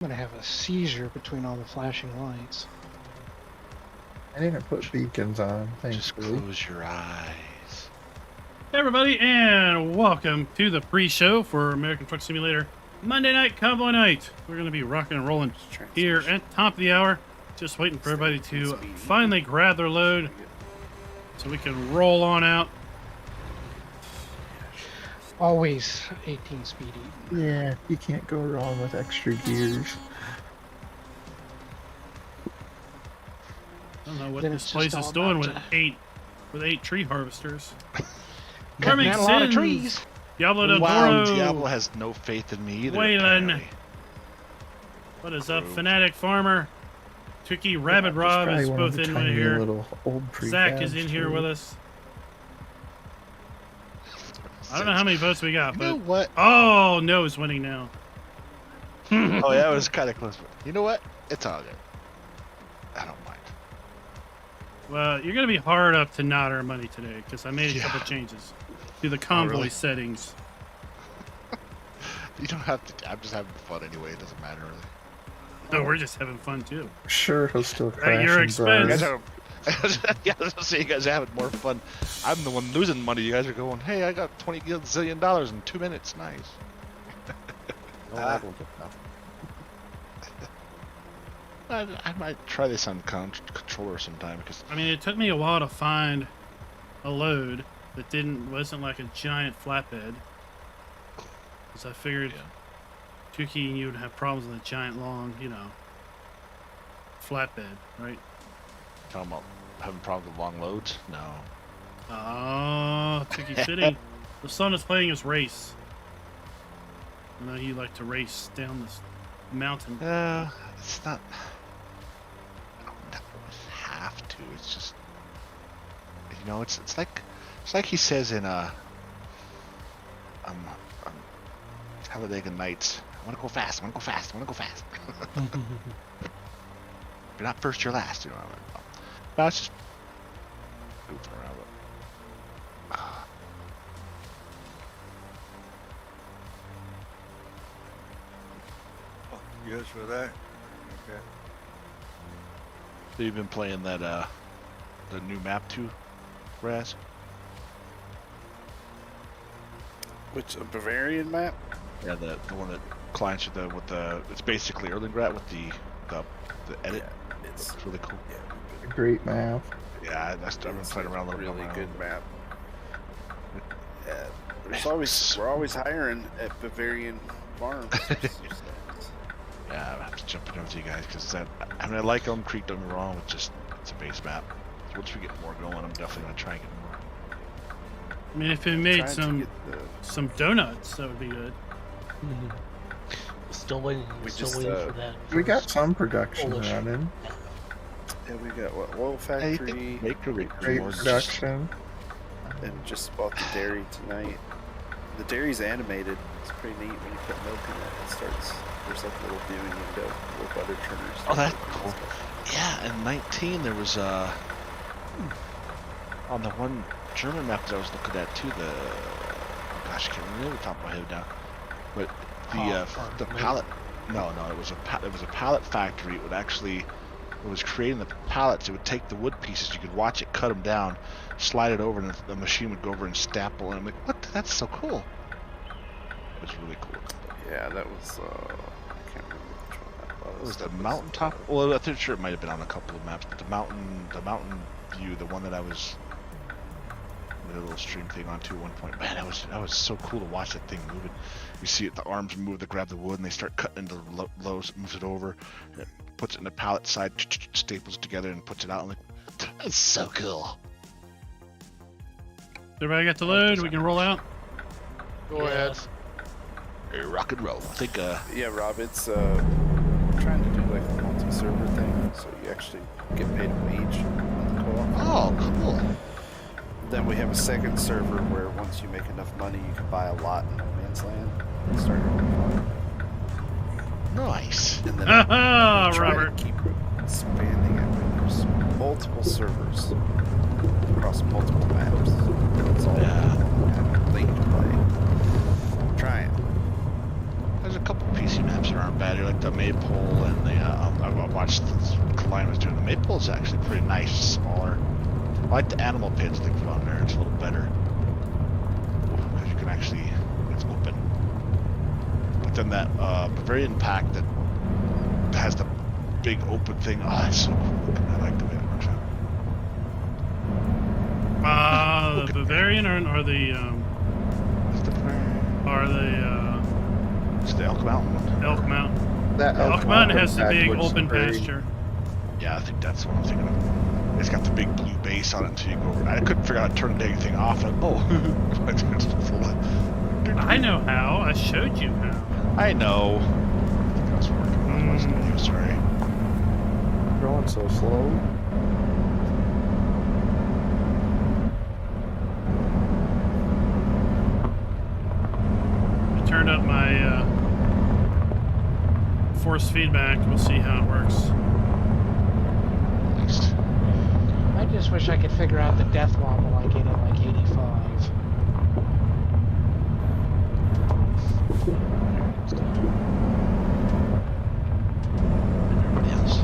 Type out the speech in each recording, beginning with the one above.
I'm gonna have a seizure between all the flashing lights. I didn't put beacons on, Just thankfully. close your eyes. Hey everybody, and welcome to the pre-show for American Truck Simulator Monday Night Convoy Night. We're going to be rocking and rolling here at top of the hour, just waiting for everybody to finally grab their load so we can roll on out. Always 18 speedy. Yeah, you can't go wrong with extra gears. I don't know what Then this it's place just is all doing about with eight tree harvesters. cutting down a lot of trees. Diablo del Wow, Toro. Diablo has no faith in me either. Waylon. apparently. What is up, Approved. Fanatic Farmer? Tricky Rabbit There's Rob probably is one of both the in tiny here. little old Zach is prefabs, in here too. with us. I don't know how many votes we got, You know but what? oh, no is winning now. Oh, yeah, it was kind of close. But you know what? It's all good. I don't mind. Well, you're gonna be hard up to not earn money today because I made a Yeah. couple changes to the Convoy really? settings. You don't have to. I'm just having fun anyway. It doesn't matter really. No, we're just having fun too. Sure, he'll still crash your and expense. You guys burn. are. Yeah, I was gonna say you guys are having more fun. I'm the one losing money. You guys are going, hey, I got $20 zillion in 2 minutes. Nice. I might try this on controller sometime because I mean, it took me a while to find a load that wasn't like a giant flatbed, because I figured Tuki and you would have problems with a giant long, flatbed, right? talking about having problems with long loads. No. Oh, Tuki City. The son is playing his race. I know you like to race down this mountain. It's not. I don't have to. It's just, it's like he says in Talladega Nights. I want to go fast. I want to go fast. I want to go fast. If you're not first, you're last. You know. No, it's just goofing around. Yes, for that. Okay. So you've been playing that the new map too, Raz? Which a Bavarian map? Yeah, the one that clients with the it's basically Erlingrad with the edit. Yeah, it's It's really cool. yeah, Great map. Yeah, I've been playing around a little bit. really on my good own. map. Yeah, we're always hiring at Bavarian farms. Yeah, I have to jump in with you guys because I like Elm Creek. Don't get me wrong, it's a base map. Once we get more going, I'm definitely gonna try and get more. I mean, if it made Trying to get some donuts, that would be good. Still waiting. We Still just, waiting for that. We got first some production Polish. running. yeah, we got what oil Hey, you factory think Maker would be Great more just- production. and just bought the dairy tonight. The dairy's animated. It's pretty neat when you put milk in it. It starts. There's like a little viewing window, little butter churners. Oh, that's cool. Yeah, in 19 there was on the one German map that I was looking at too. Gosh, I can't remember the top of my head now. But the pallet. No, it was a pallet factory. It was creating the pallets. It would take the wood pieces. You could watch it cut them down, slide it over, and the machine would go over and staple. And I'm like, what? That's so cool. It was really cool. Yeah, that was. I can't remember which one that was. It was the That mountaintop. Well, I'm sure it might have been on a couple of maps, but the mountain view, the one that I was with a little stream thing onto at one point. Man, that was so cool to watch that thing moving. You see it, the arms move, they grab the wood, and they start cutting into the lows, moves it over, and it puts it in the pallet side, staples it together, and puts it out. I'm like, that's so cool. Everybody got the load? We can roll out? Go ahead. Hey, rock and roll. I think. Yeah, Rob, it's trying to do like a multi-server thing, so you actually get paid a wage on the co-op. Oh, cool. Then we have a second server where once you make enough money, you can buy a lot in no man's land and start your own farm. Nice. And then Ah, we try to Robert. keep expanding it. There's multiple servers across multiple maps. It's all late to play. Trying. There's a couple PC maps that aren't bad. Like the Maypole I like the animal pits they put on there. It's a little better because you can actually, it's open. But then that Bavarian pack that has the big open thing. Oh, it's so cool. I like the way it works out. The Bavarian or the It's the Bavarian. It's the Elk Mountain one. Elk Mountain. That Elk Mountain has the pack big looks open pretty. pasture. Yeah, I think that's what I'm thinking of. It's got the big blue base on it until you go over. I couldn't figure out how to turn the dang thing off. Like, oh, I know how. I showed you how. I know. I think I was working on wasn't you? Sorry. Going so slow. I turned up my force feedback. We'll see how it works. Next. I just wish I could figure out the death wobble I get at like 85. Everybody else.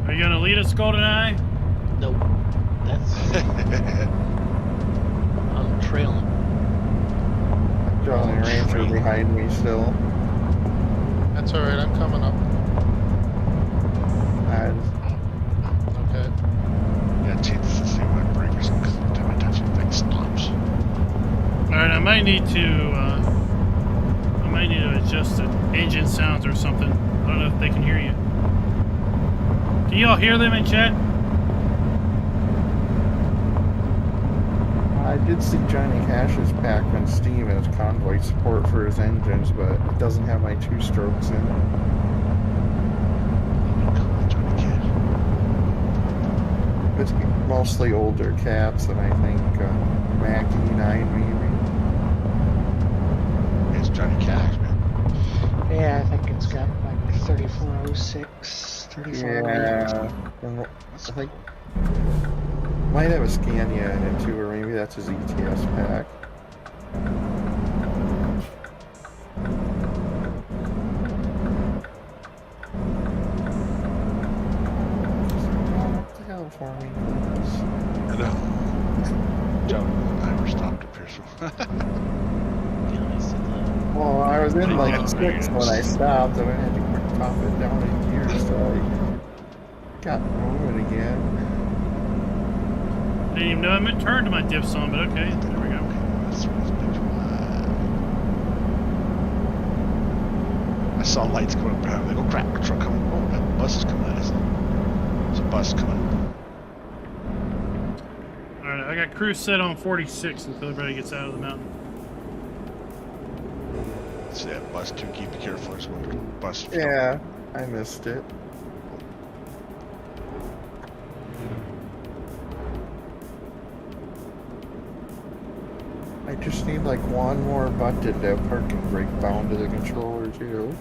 Are you gonna lead us, GoldenEye? Nope. That's I'm trailing. Jolly Rancher behind me still. That's alright, I'm coming up. Okay. Yeah, chances to see my breakers because every time I touch it, thing stops. Alright, I might need to adjust the engine sounds or something. I don't know if they can hear you. Can y'all hear them in chat? I did see Johnny Cash's pack on Steam as Convoy support for his engines, but it doesn't have my 2-strokes in it. It's mostly older cats, and I think Mac E9 maybe. It's Johnny Cash, man. Yeah, I think it's got like 3406, 3408. Yeah, and I think might have a Scania in it too, or maybe that's his ETS pack. What the hell for me? I know. John and I were stopped up here, so. Well, I was in like 6 when I stopped, and I had to quick top it down in gear, so I got moving again. Didn't even know I turned my diffs on, but okay, there we go. That's what it's been for a while. I saw lights going up behind me. They go crap, truck coming. Oh, that bus is coming at us. There's a bus coming. Alright, I got cruise set on 46 until everybody gets out of the mountain. See that bus too. Keep careful. There's one bus. Yeah, I missed it. I just need like one more button to have parking brake bound to the controller too.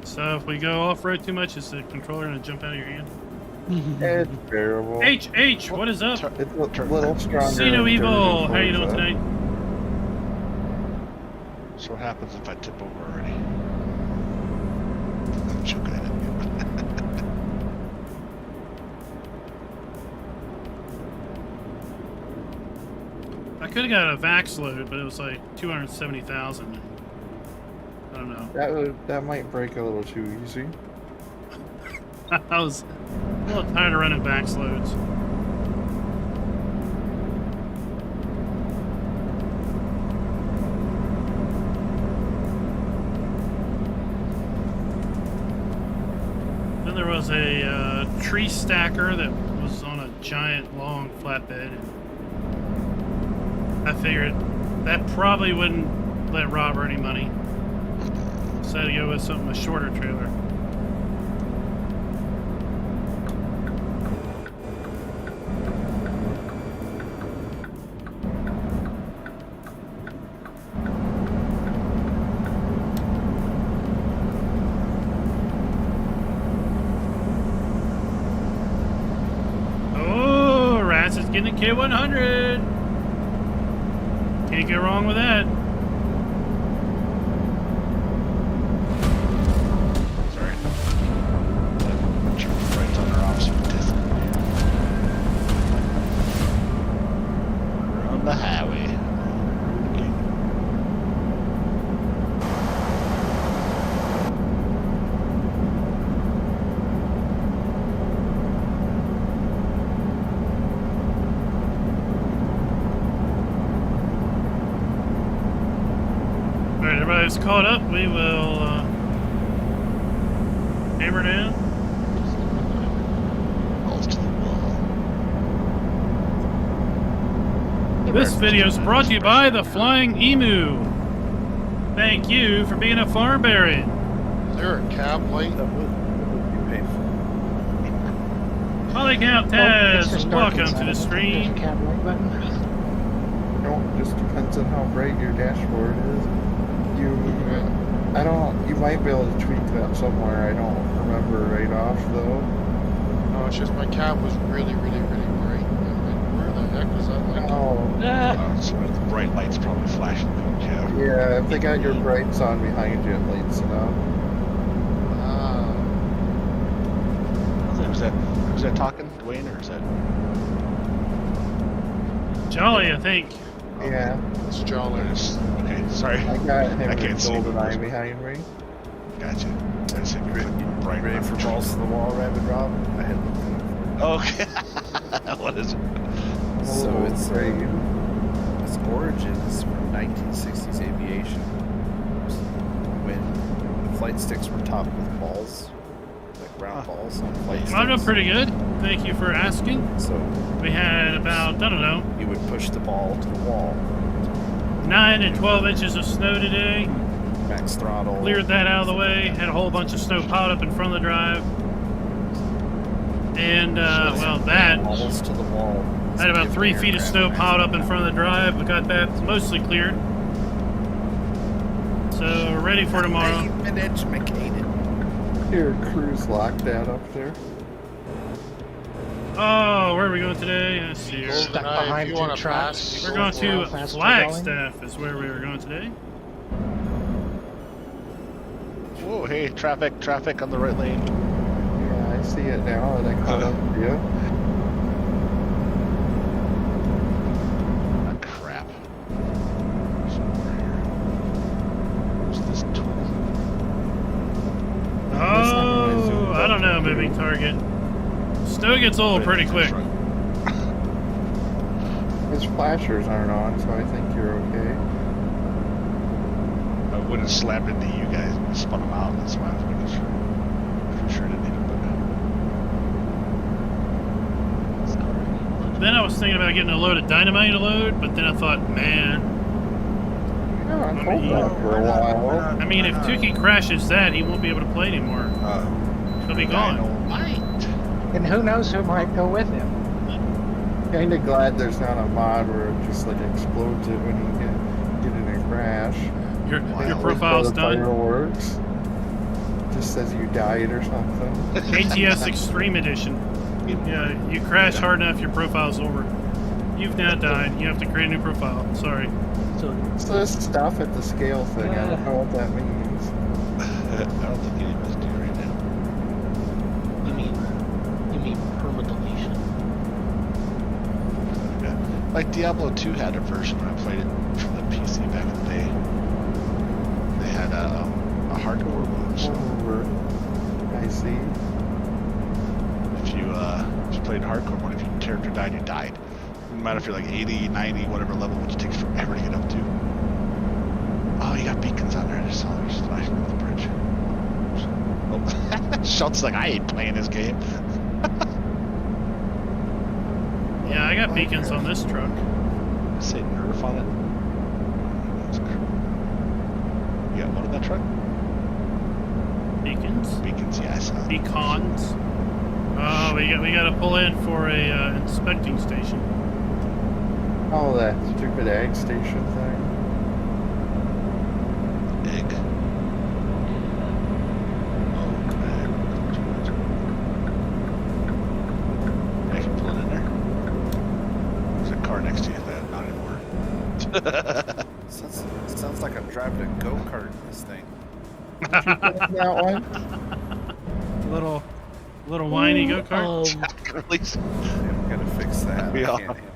So if we go off-road too much, is the controller gonna jump out of your hand? It's bearable. H, what is up? It's a little stronger. See no than evil. dirty How you doing Forza. tonight? So what happens if I tip over already? I'm choking at it. I could have got a Vax load, but it was like 270,000. I don't know. That might break a little too easy. I was a little tired of running Vax loads. Then there was a tree stacker that was on a giant long flatbed. I figured that probably wouldn't let Rob earn any money. So I had to go with something, a shorter trailer. Oh, Rats is getting a K100. Can't go wrong with that. Sorry. everybody's caught up, we will hammer down. Balls to the wall. This video is brought to you by the Flying Emu. Thank you for being a farm baron. Is there a cab light? That would be painful. Holy cow, It's Taz, just dark welcome inside to the of it. stream. There's a cab light button. No, it just depends on how bright your dashboard is. You might be able to tweak that somewhere. I don't remember right off though. No, it's just my cab was really, really, really bright. I'm like, where the heck was that light? Oh, So the bright light's probably flashing through the cab. yeah, if they got your brights on behind you, it lights it up. Ah, Who's that talking? Dwayne, or is that? Jolly, I think. Yeah, it's jolly. Okay, sorry. I got him I with can't see. golden eye behind me. Gotcha. That's it. Bright Ready for balls to the wall, Rabbit Rob? I had looked at it Okay. What is it? So Oh, it's great. its origins from 1960s aviation, when the flight sticks were topped with balls, like round balls on flight sticks. I'm doing pretty good. Thank you for asking. So We had about, I don't know, you would push the ball to the wall, 9 and 12 inches of snow today. max throttle. Cleared that out of the way. Had a whole bunch of snow piled up in front of the drive. And, well, that. Balls to the wall. I had about 3 feet of snow piled up in front of the drive. We got that mostly cleared. So, we're ready for tomorrow. I've been educated. Your crew's locked that up there. Oh, where are we going today? Let's see here. Stuck Golden eye, behind if you two want to trucks. pass, We're go going for to it. Fast Flagstaff is where we were going today. Whoa, hey, traffic on the right lane. Yeah, I see it now that I caught up to you. Ah, crap. Somewhere here. Where's this tool? Oh, I don't know, moving target. Snow gets old pretty quick. His flashers aren't on, so I think you're okay. I would have slammed into you guys and spun them out. That's why I was making sure. Pretty sure I didn't even put it. Then I was thinking about getting a load of dynamite to load, but then I thought, man, Yeah, I I told mean, that for a while. I mean, if Tukey crashes that, he won't be able to play anymore. He'll be gone. And who knows who might go with him. Kinda glad there's not a mod where it just like explodes it when you get in a crash. Your Like, profile's the done. Fireworks. Just says you died or something. ATS Extreme Edition. Yeah, you crash hard enough, your profile's over. You've now died. You have to create a new profile. Sorry. So, It's this stuff at the scale thing. I don't know what that means. I don't think any of us do right now. you mean perma-deletion? Yeah. Like Diablo 2 had a version when I played it from the PC back in the day. They had a hardcore mode. So Over. I see. if you played hardcore mode, if your character died, you died. No matter if you're like 80, 90, whatever level, which takes forever to get up to. Oh, you got beacons on there. I just saw them just flashing over the bridge. Oh. Schultz like, I ain't playing this game. Yeah, I got beacons on this truck. Say Nerf on it. You got one in that truck? Beacons. Beacons, yeah, I saw that. Beacons. Oh, we got to pull in for a inspecting station. Oh, that stupid ag station thing. Egg. Oh, come on. I can pull it in there. There's a car next to you. Not anymore. Sounds like I'm driving a go-kart in this thing. That one? Little whiny go-kart. Release. Yeah, we gotta fix that. We I are. can't handle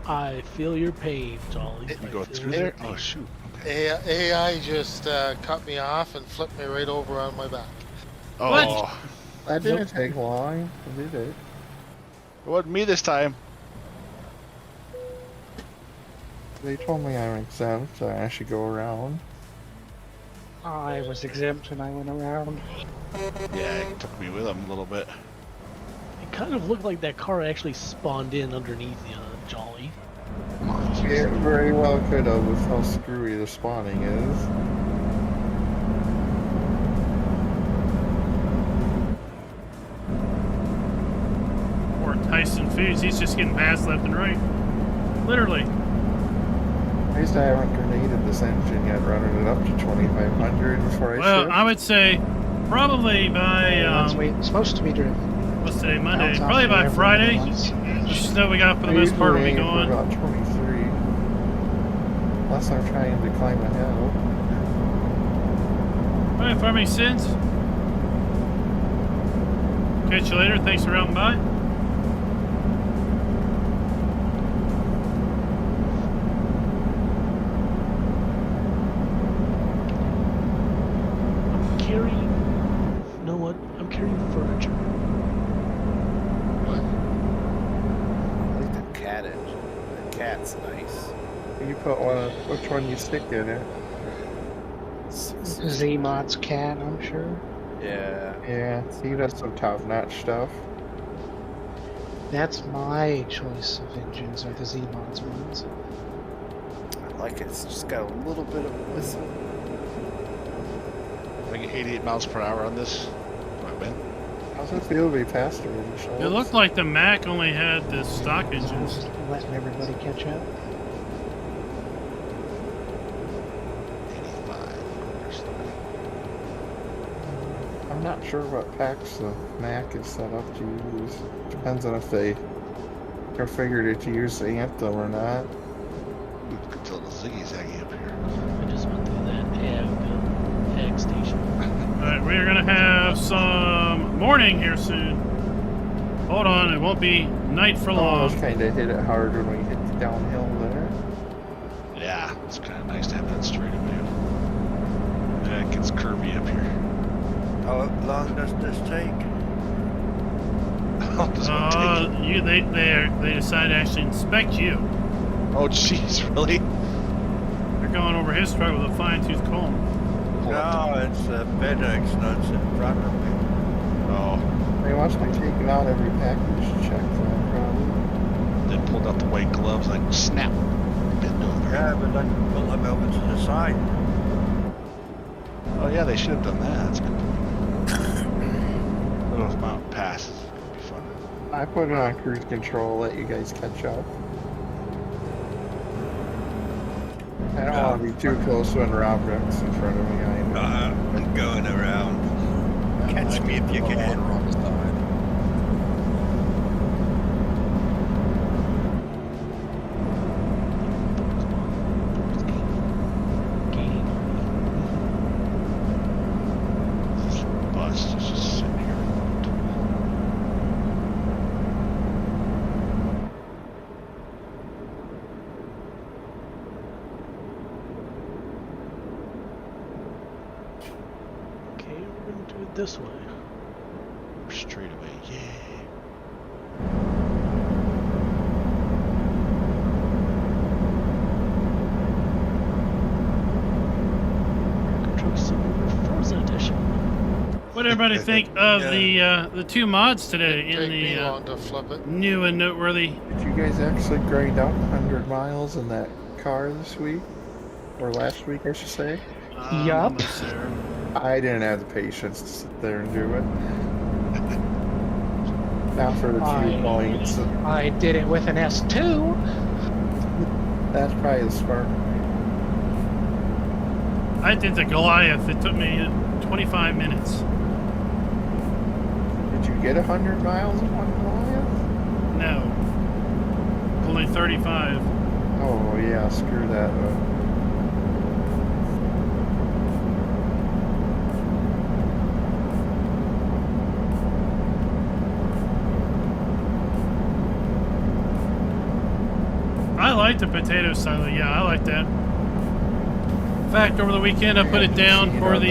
I feel your pain, Jolly. You go I feel through your there? pain. Oh, shoot. Okay. AI just cut me off and flipped me right over on my back. Oh, What? That didn't take long, did it? it wasn't me this time. They told me I'm exempt, so I should go around. I was exempt and I went around. Yeah, it took me with him a little bit. It kind of looked like that car actually spawned in underneath Jolly. Yeah, it very well could have with how screwy the spawning is. Or Tyson Foods, he's just getting passed left and right. Literally. At least I haven't grenaded this engine yet, running it up to 2,500 before I Well, ship. I would say probably by, It's supposed to be driven. what's today, Monday? Bounce off Probably by forever Friday. once. The snow we got for the most part will be Usually aim for gone. about 23. Unless I'm trying to climb a hill. Alright, farming sins. Catch you later. Thanks for routing by. I'm carrying. You know what? I'm carrying furniture. What? I like the cat engine. The cat's nice. You put one, which one you stick in it? Z-Mod's cat, I'm sure. Yeah. Yeah, he does some top-notch stuff. That's my choice of engines, are the Z-Mod's ones. I like it. It's just got a little bit of a whistle. I get 88 miles per hour on this. Do I win? How's it feel to be faster than Schultz? It looked like the Mac only had the stock So I was engines. just letting everybody catch up. 85. I'm not sure what packs the Mac is set up to use. Depends on if they configured it to use the Anthem or not. Ooh, good till the Ziggy Zaggy up here. I just went through that ag station. Alright, we're gonna have some morning here soon. Hold on, it won't be night for Almost long. kind of hit it hard when we hit the downhill there. Yeah, it's kind of nice to have that straight away. Yeah, it gets curvy up here. How long does this take? How does one take? They decide to actually inspect you. Oh, jeez, really? They're going over his truck with a fine-tooth comb. Pull up No, it's FedEx nuts in front of me. Oh, They must be taking out every package check then, probably. they pulled out the white gloves, like, snap. Bend over. Yeah, but I can pull them over to the side. Oh, yeah, they should have done that. That's good. Little mountain passes. It'll be fun. I put it on cruise control, let you guys catch up. I don't want to be too close when Rob Rick's in front of me. I know. I'm going around. Catch me if you can. On the side. This bus is just sitting here. Okay, we're gonna do it this way. Straight away. Yay. American Truck Simulator Frozen Edition. What did everybody think of the two mods today Take in me the long to flip it. new and noteworthy? Did you guys actually grind out 100 miles in that car this week? Or last week, I should say? Yup. Sir. I didn't have the patience to sit there and do it. Not for the 2 points. I did it with an S2. That's probably the smart. I did the Goliath. It took me 25 minutes. Did you get 100 miles in one Goliath? No. Only 35. Oh yeah, screw that. I like the potato silo. Yeah, I like that. In fact, over the weekend I put it down for the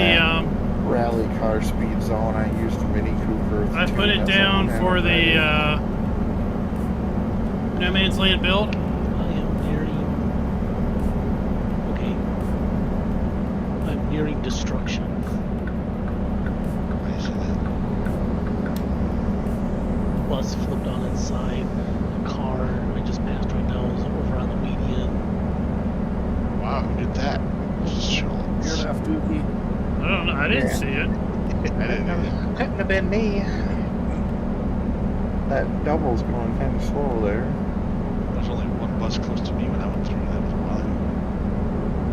Rally car speed zone. I used a Mini Cooper. with I two put it down Tesla for the and No Man's Land build. I am nearing nearing destruction. I see that. Bus flipped on its side. A car I just passed right now is over on the median. Wow, who did that? You're left, Dookie. I don't know. I didn't see it. I didn't either. Couldn't have been me. That double's going kind of slow there. There's only one bus close to me when I went through. That was a while ago.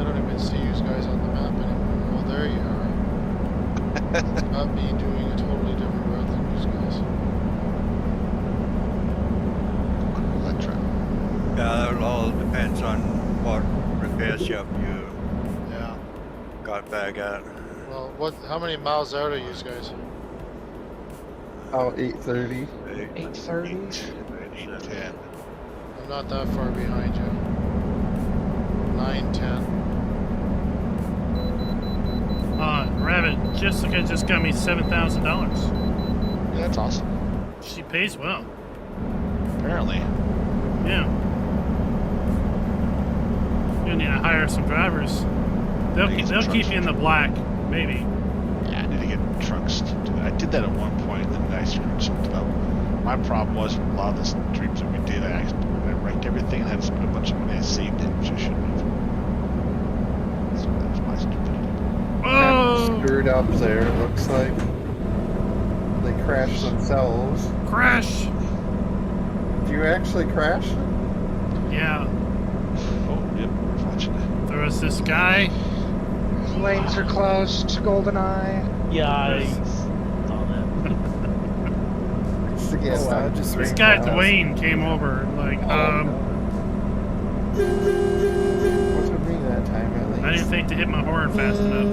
I don't even see you guys on the map anymore. Well, there you are. Not me doing a totally different route than you guys. Electra. Yeah, it all depends on what repair shop you Yeah. got back at. Well, what? How many miles out are you guys? Oh, 8:30. 8:30. 10. I'm not that far behind you. 9:10. Rabbit, Jessica just got me $7,000. Yeah, that's awesome. She pays well. Apparently. Yeah. You need to hire some drivers. They'll keep you in the black, maybe. Yeah, I need to get trucks to do it. I did that at one point, and then I screwed something up. My problem was with a lot of the streams that we did, I wrecked everything and had to spend a bunch of money. I saved it, which I shouldn't have. So that was my stupidity. Oh! Screwed up there, it looks like. They crashed themselves. Crash! Did you actually crash them? Yeah. Oh, yep, we're watching it. There was this guy. Lanes are closed. GoldenEye. Yeah, I saw that. Just to get just This ran guy past. Dwayne came over like, What's with me that time at least? I didn't think to hit my horn fast enough.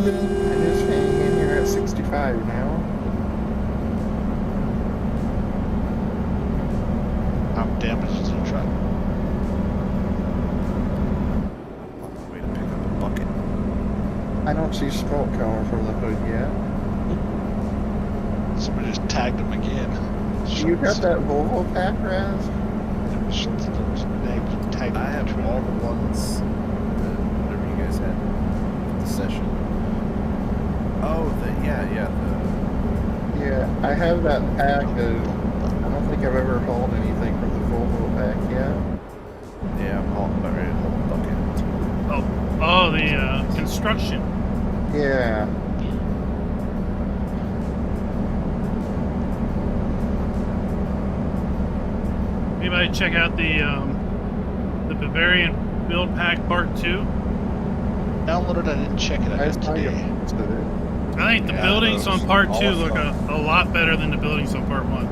I'm just hanging in here at 65 now. How damaged is the truck? Way to pick up a bucket. I don't see smoke coming from the hood yet. Somebody just tagged him again. You got that Volvo pack, Raz? Tagged I have all the ones that whatever you guys had for the session. Oh, yeah. Yeah, I have that pack. I don't think I've ever hauled anything from the Volvo pack yet. Yeah, I'm all about ready to hold a bucket. Oh, the construction. Yeah. Anybody check out the Bavarian Build Pack Part 2? Downloaded, I didn't check it. I did saw you today. posted it. I think the Yeah, buildings those on Part 2 all look fun. a lot better than the buildings on Part 1.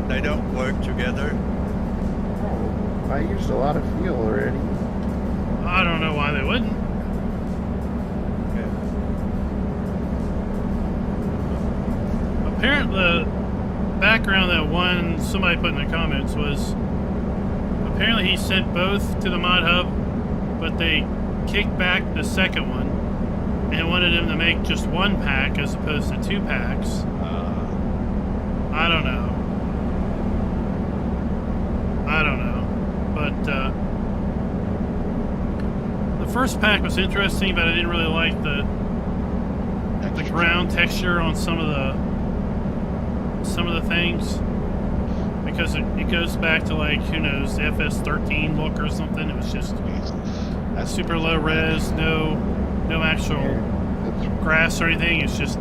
They don't work together. Oh, I used a lot of fuel already. I don't know why they wouldn't. Apparently, the background that somebody put in the comments was apparently he sent both to the mod hub, but they kicked back the second one and wanted him to make just one pack as opposed to 2 packs. I don't know. But the first pack was interesting, but I didn't really like the ground texture on some of the things, because it goes back to, like, who knows, the FS13 look or something. It was just That's super low res, no actual grass or anything. It's just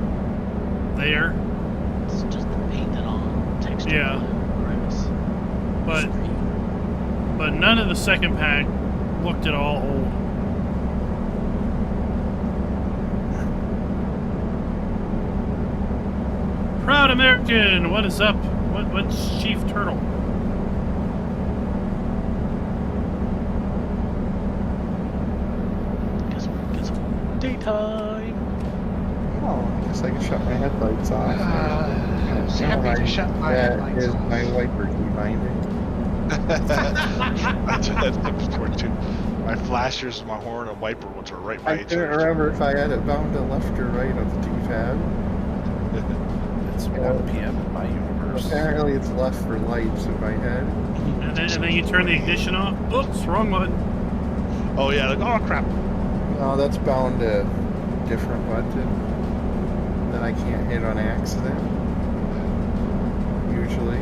there. It's just painted on texture. Yeah. Grass. But none of the second pack looked at all old. Proud American, what is up? What's Chief Turtle? Guess daytime. Oh, I guess I can shut my headlights off. Happy to shut my That headlights is off. my wiper key binding. I did that before too. My flashers, my horn, and wiper ones are right by I each couldn't other. remember if I had it bound to left or right of the D-pad. It's 1 p.m. in my universe. reverse. Apparently it's left for lights if I had. And then you turn the ignition off. Oops, wrong one. Oh yeah, like, oh crap. No, that's bound to a different button that I can't hit on accident. Usually.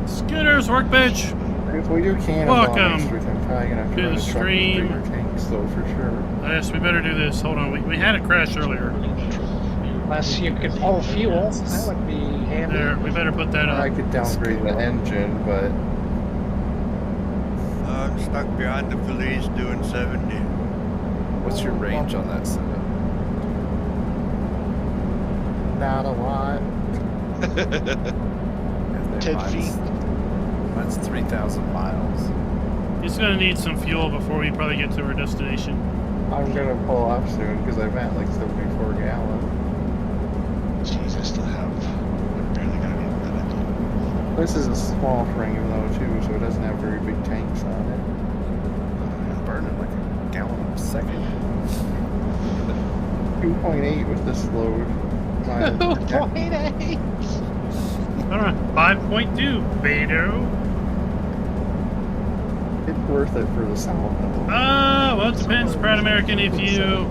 Scooters, workbench. If we do cannonball Welcome next week, I'm probably gonna have to to run the a truck with stream. bigger tanks though for sure. Yes, we better do this. Hold on, we had a crash earlier. Unless you could pull fuel, that would be handy. There, we better put that I up. could downgrade the engine, but I'm stuck behind the police doing 70. What's your range on that setup? not a lot. 10 feet. Mine's 3,000 miles. He's gonna need some fuel before we probably get to our destination. I'm gonna pull off soon because I'm at like 74 gallons. Jeez, I still have. I barely got any minute. This is a small frame though too, so it doesn't have very big tanks on it. I'm burning like a gallon a second. 2.8 with this load. 2.8. Alright, 5.2, Beto. It's worth it for the sound though. Well, it depends, Proud American, if you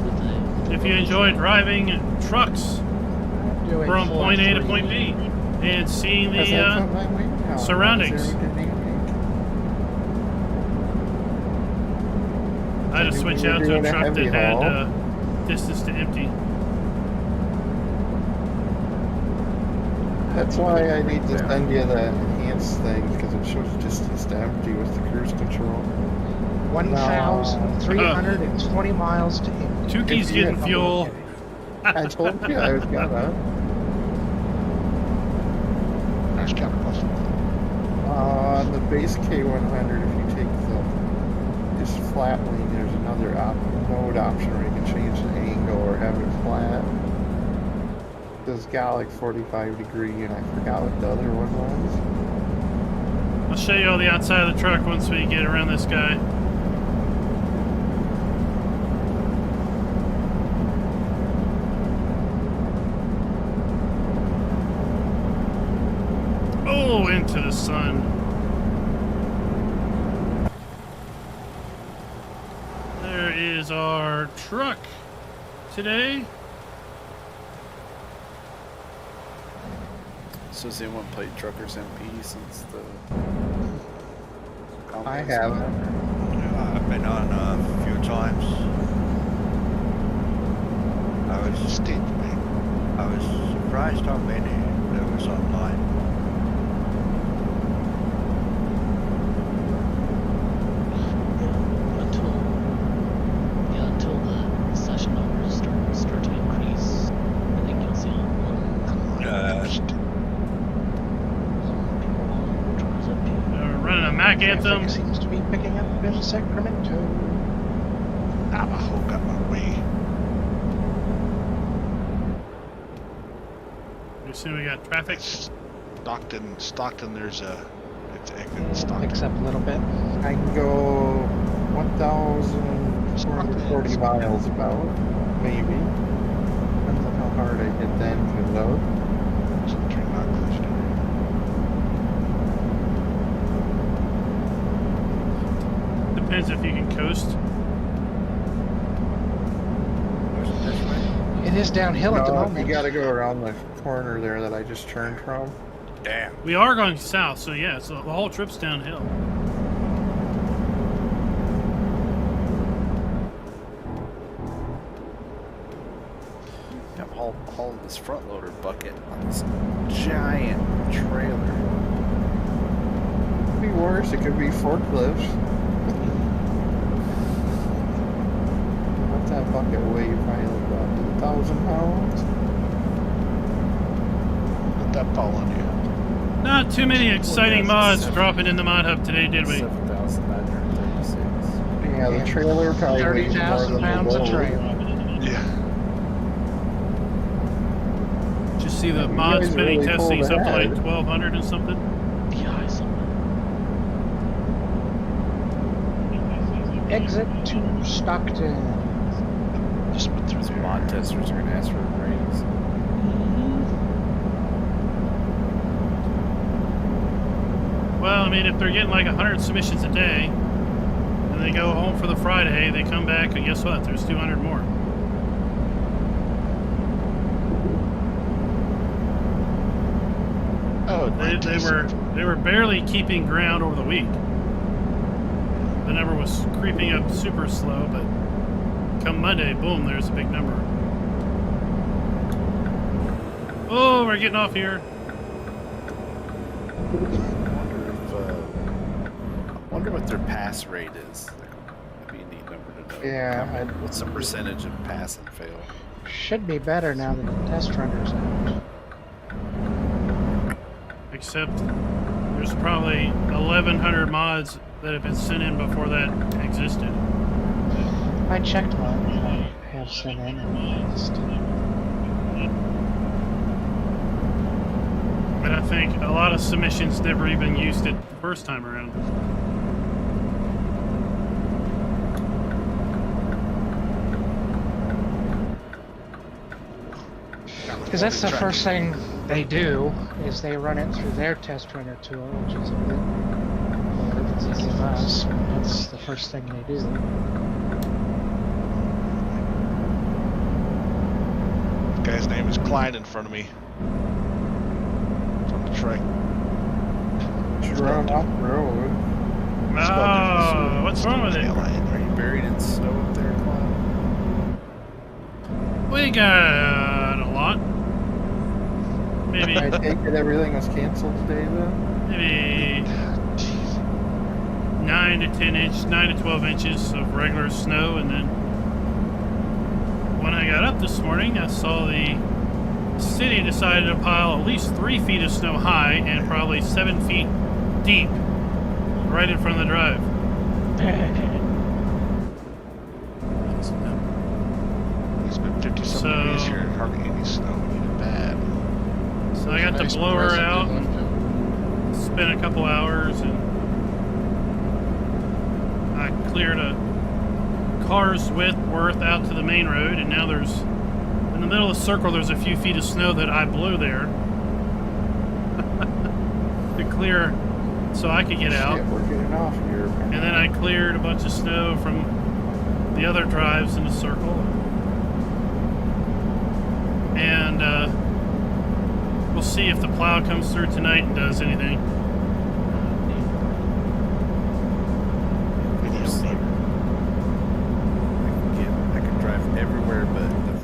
enjoy driving trucks from point A to point B and seeing the surroundings. I had to switch out to a truck that had distance to empty. That's why I need to send you the enhanced thing, because it shows distance to empty with the cruise control. 1,320 miles to empty. Tukey's getting fuel. I told you I was gonna. Crash counter plus 4. On the base K100, if you take the just flat lane, there's another mode option where you can change the angle or have it flat. It's got like 45 degree, and I forgot what the other one was. I'll show you all the outside of the truck once we get around this guy. Oh, into the sun. There is our truck today. So has anyone played Truckers MP since the... I haven't. Yeah, I've been on a few times. I was surprised how many there was online. Until the session numbers start to increase, I think you'll see a lot Running a Mac Anthem. Traffic seems to be picking up in Sacramento. Navajo got my way. We see we got traffic. Stockton, there's a... It's exit Stockton. Picks up a little bit. I can go 1,440 miles about, maybe. Depends on how hard I hit the engine though. So turn not close to Depends if you can coast. Was it this way? It is downhill at the No, moment. you gotta go around the corner there that I just turned from. Damn. We are going south, so yeah, so the whole trip's downhill. I'm hauling this front loader bucket on this giant trailer. Could be worse, it could be forklifts. What's that bucket weigh? Probably like about 1,000 pounds? Let that fall on you. Not too many exciting mods dropping in the mod hub today, did we? 7,936. Yeah, the trailer probably weighs more 30,000 than pounds the of load. trailer. Yeah. Did you see the You mod guys spinning really testing's up to pulled like ahead. 1,200 and something? Yeah, I saw that. Exit to Stockton. Just went through These there. mod testers are going to ask for a raise. Well, I mean, if they're getting like 100 submissions a day, and they go home for the Friday, they come back, and guess what? There's 200 more. Oh, They were barely keeping ground over the week. The number was creeping up super slow, but come Monday, boom, there's a big number. Oh, we're getting off here. I wonder what their pass rate is. That'd be a neat number to know. Yeah, What's the percentage of pass and fail? Should be better now that the test runner's out. Except there's probably 1,100 mods that have been sent in before that existed. I checked one. I have sent in and it's But I think a lot of submissions never even used it the first time around. because that's the first thing they do is they run it through their test runner tool, which is a bit more to give us. That's the first thing they do. The guy's name is Klein in front of me. It's on the track. Should run off the road. Oh, what's wrong with it? Are you buried in snow up there, Clyde? We got a lot. Maybe, I take it everything was canceled today then? maybe 9 to 12 inches of regular snow, and then when I got up this morning, I saw the city decided to pile at least 3 feet of snow high and probably 7 feet deep right in front of the drive. It's been 50-something degrees here and hardly any snow. We need it bad. So I got the blower out and spent a couple hours, and I cleared a car's worth out to the main road, and now there's, in the middle of the circle, there's a few feet of snow that I blew there to clear so I could get out. Shit, we're getting off here. And then I cleared a bunch of snow from the other drives in the circle. And we'll see if the plow comes through tonight and does anything. I can drive everywhere but the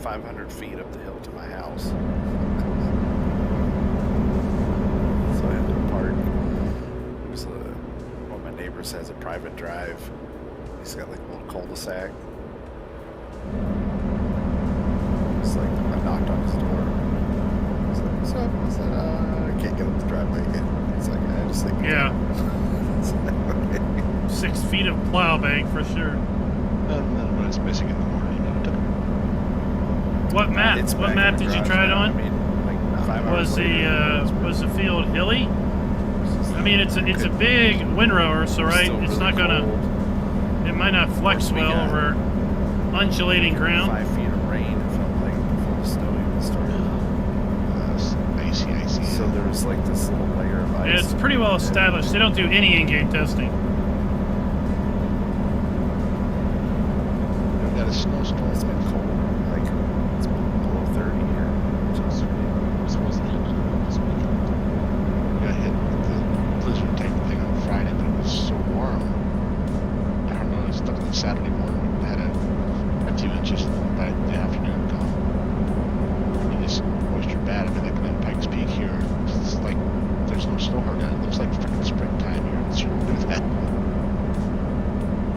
500 feet up the hill to my house. So I had to park. One of my neighbors has a private drive. He's got like a little cul-de-sac. It's like I knocked on his door. I was like, "What's up?" I said, "I can't get up the driveway again." He's like, "I just think." Yeah. 6 feet of plow bank for sure. And then when it's missing in the morning, you know, What map? It's What back map in the did you garage try it now. on? I mean, like 5 hours Was later, the field hilly? I mean, it's a big windrower, so right, still it's really not gonna. cold. It might not flex We well got over undulating ground. 5 feet of rain. It felt like before the snow even started. icy. So there was like this little layer of ice. It's pretty well established. They don't do any in-game testing. We've got a snowstorm. It's been cold. Like it's been below 30 here. We're supposed to hit this weekend. We got hit with the blizzard type thing on Friday, but it was so warm. I don't know, I was stuck on Saturday morning. I had a few inches by the afternoon gone. You just moisture bad. I mean, like in Pikes Peak here, it's like there's no snow hardly. It looks like freaking springtime here. It shouldn't do that.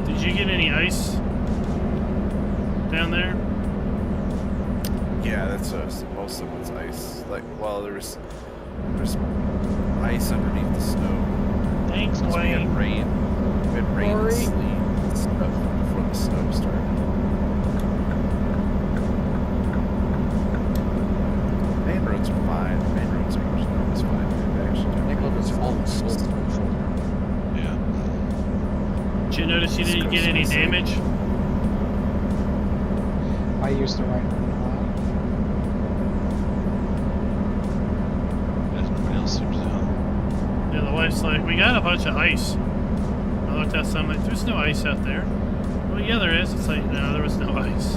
Did you get any ice down there? Yeah, that's most of it's ice. Like, well, there's ice underneath the snow. Thanks, So we had Dwayne. rain. We had rain and Rory. sleet and stuff before the snow started. Main roads are fine. The main roads are usually always fine. They've actually I think look, it's all sold. Yeah. Did you notice you didn't get any damage? I used the right one. As nobody else seems to. Yeah, the wife's like, we got a bunch of ice. I looked outside, I'm like, there's no ice out there. Well, yeah, there is. It's like, no, there was no ice.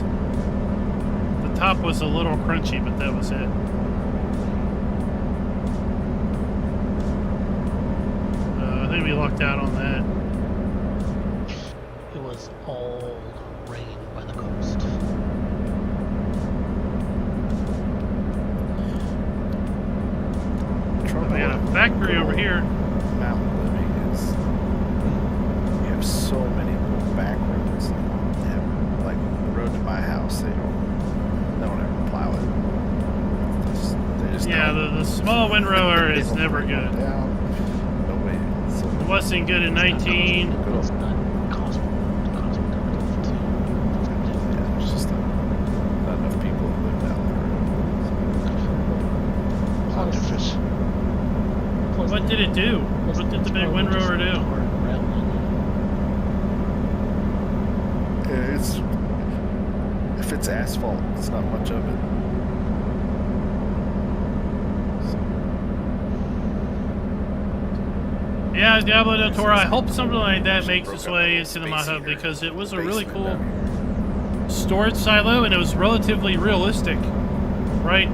The top was a little crunchy, but that was it. I think we lucked out on that. It was all rain by the coast. We got a factory over here. Mountain living is you have so many little back roads. And like the road to my house, they don't ever plow it. They just Yeah, don't. the small windrower They is don't never put good. it down. Nobody. So It wasn't good in 19. It's not cost productive to yeah, there's just not enough people who live down Hot fish. What did it do? What did the big windrower do? the road. It's if it's asphalt, it's not much of it. Yeah, Diablo del Toro, I hope something like that makes its way into the mod hub because it was a really cool storage silo and it was relatively realistic, right?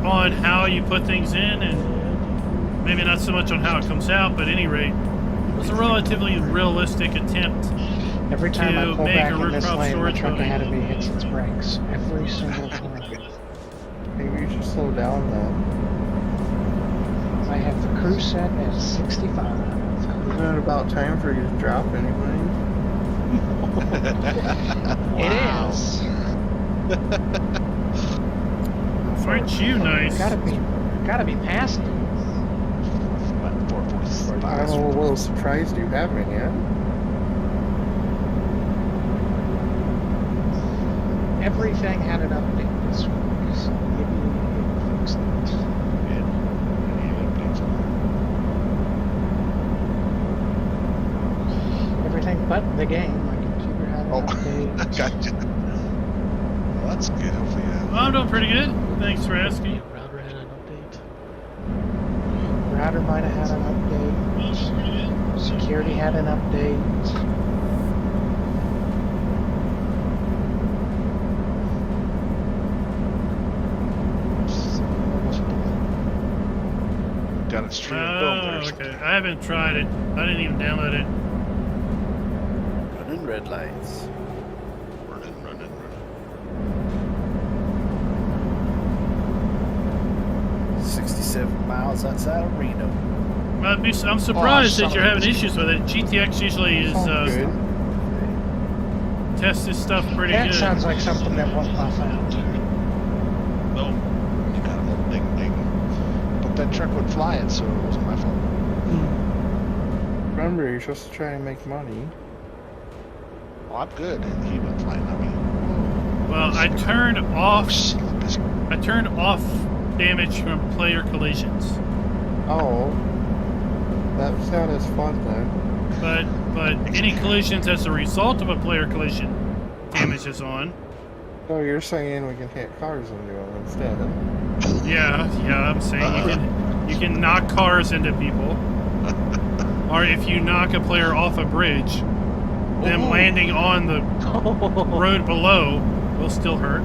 On how you put things in and maybe not so much on how it comes out, but at any rate, it was a relatively realistic attempt. Every time I To pull make back a in this rooftop lane, the storage truck building. ahead of me hits its brakes. Every single time. Maybe you should slow down then. I have the cruise set at 65. Isn't it about time for you to drop anyway? It is. Aren't you nice? Gotta be past it. I'm a little surprised you haven't yet. Everything had an update this week, so maybe it fixed it. Everything but the game. My computer had an update. Gotcha. Well, that's good. Hopefully, Well, I'm doing pretty good. Thanks for asking. Router had an update. Router might have had an update. Security had an update. down at stream Oh, film there. okay. I haven't tried it. I didn't even download it. Running red lights. Running. 67 miles outside of Reno. Well, I'm surprised that son you're of a having issues with it. GTX usually is Good. tests this stuff pretty That good. sounds like something that won't buff out. No, you got a little ding. But that truck went flying, so it wasn't my fault. Remember, you're supposed to try and make money. Oh, I'm good. And he went flying at me. Well, I turned off Oh, damage from player collisions. Oh, that's not as fun then. But any collisions as a result of a player collision, damage is on. So you're saying we can hit cars into them instead? Yeah, I'm saying you can knock cars into people. Or if you knock a player off a bridge, them landing on the road below will still hurt.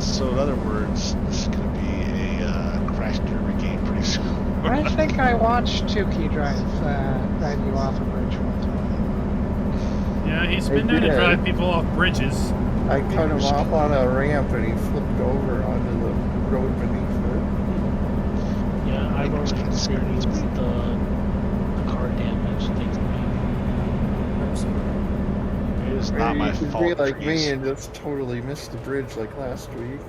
So in other words, this is going to be a crash derby game pretty soon. I think I watched Tukey drive you off a bridge one time. Yeah, he's been known to did. drive people off bridges. I cut him off on a ramp and he flipped over onto the road beneath it. Yeah, I've already experienced the car damage things. It is Maybe not my you should fault. be like trees. me and just totally missed the bridge like last week.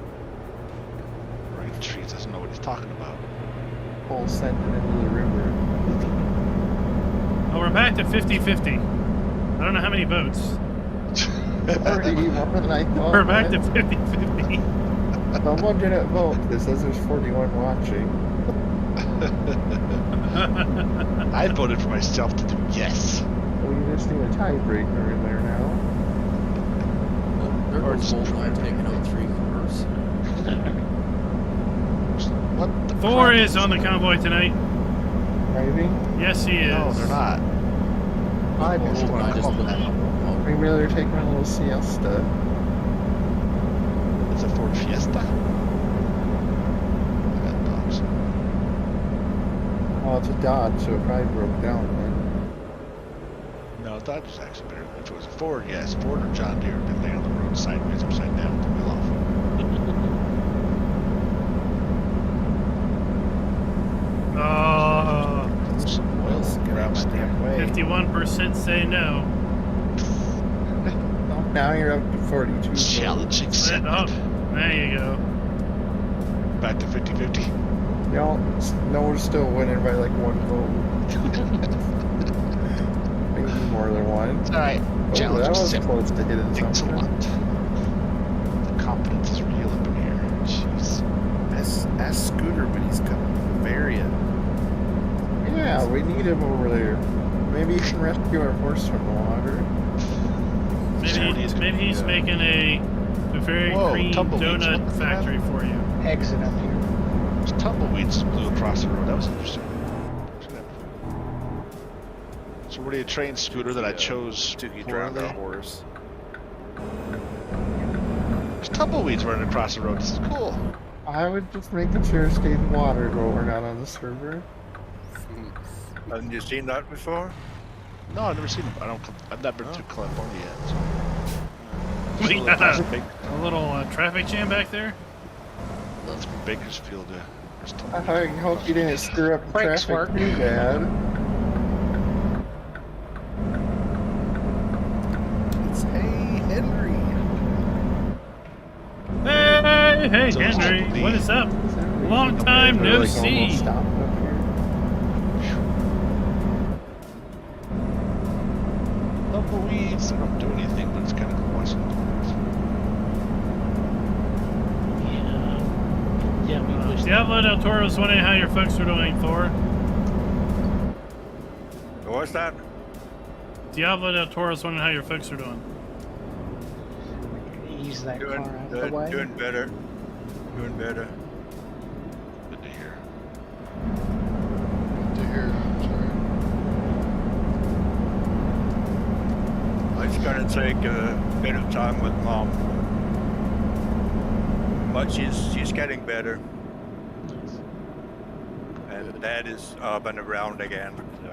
Right, trees doesn't know what he's talking about. Whole sent it into the river. Oh, we're back to 50-50. I don't know how many votes. 41, I thought. We're back to 50-50. Someone didn't vote. This says there's 41 watching. I voted for myself to do yes. Well, you just need a tiebreaker in there now. There goes Bullseye taking out 3 cars. What the 4 is on the convoy tonight. driving? Yes, he is. No, they're not. I missed Oh, I just put that up. Maybe they're taking a little siesta. It's a Ford Fiesta. I got dogs. Well, it's a Dodge, so it probably broke down then. No, Dodge is actually better. If it was a Ford, yes, Ford or John Deere would be laying on the road sideways, upside down, with the wheel off. Some oil grab my damn way. 51% say no. Oh, now you're up to 42. Challenge accepted. Oh, there you go. Back to 50-50. No, one's still winning by like one vote. Maybe more than one. It's alright. Oh, Challenge that was accepted. close to hitting Thanks a something. lot. The confidence is real up in here. Jeez. Ask Scooter when he's coming from Bavaria. Yeah, we need him over there. Maybe you can rescue our horse from the water. Maybe he's making a very Whoa, cream tumbleweeds. donut What the factory for you. Exit up here. There's tumbleweeds blew across the road. That was interesting. So what do you train, Scooter, that I chose Dookie drowned our poorly? horse. There's tumbleweeds running across the road. This is cool. I would just make the chair stay in water while we're not on the server. Haven't you seen that before? No, I've never seen them. I've not been to California yet. So. We got There's a big- little traffic jam back there. That's from Bakersfield. There's I tumbleweeds. hope you didn't stir up the Brakes traffic work. too bad. It's Hey Henry. Hey, So Henry, it's what is up? Long time They're no like see. almost stopped up here. Tumbleweeds. They don't do anything, but it's kind of cool watching them. Yeah, we wish. Diablo del Toro was wondering how your folks were doing, Thor. What's that? Diablo del Toro was wondering how your folks are doing. Ease that Doing, car out of the way. doing better. Doing better. Good to hear. Good to hear. Sorry. It's gonna take a bit of time with Mom. But she's getting better. And Dad is up and around again, so.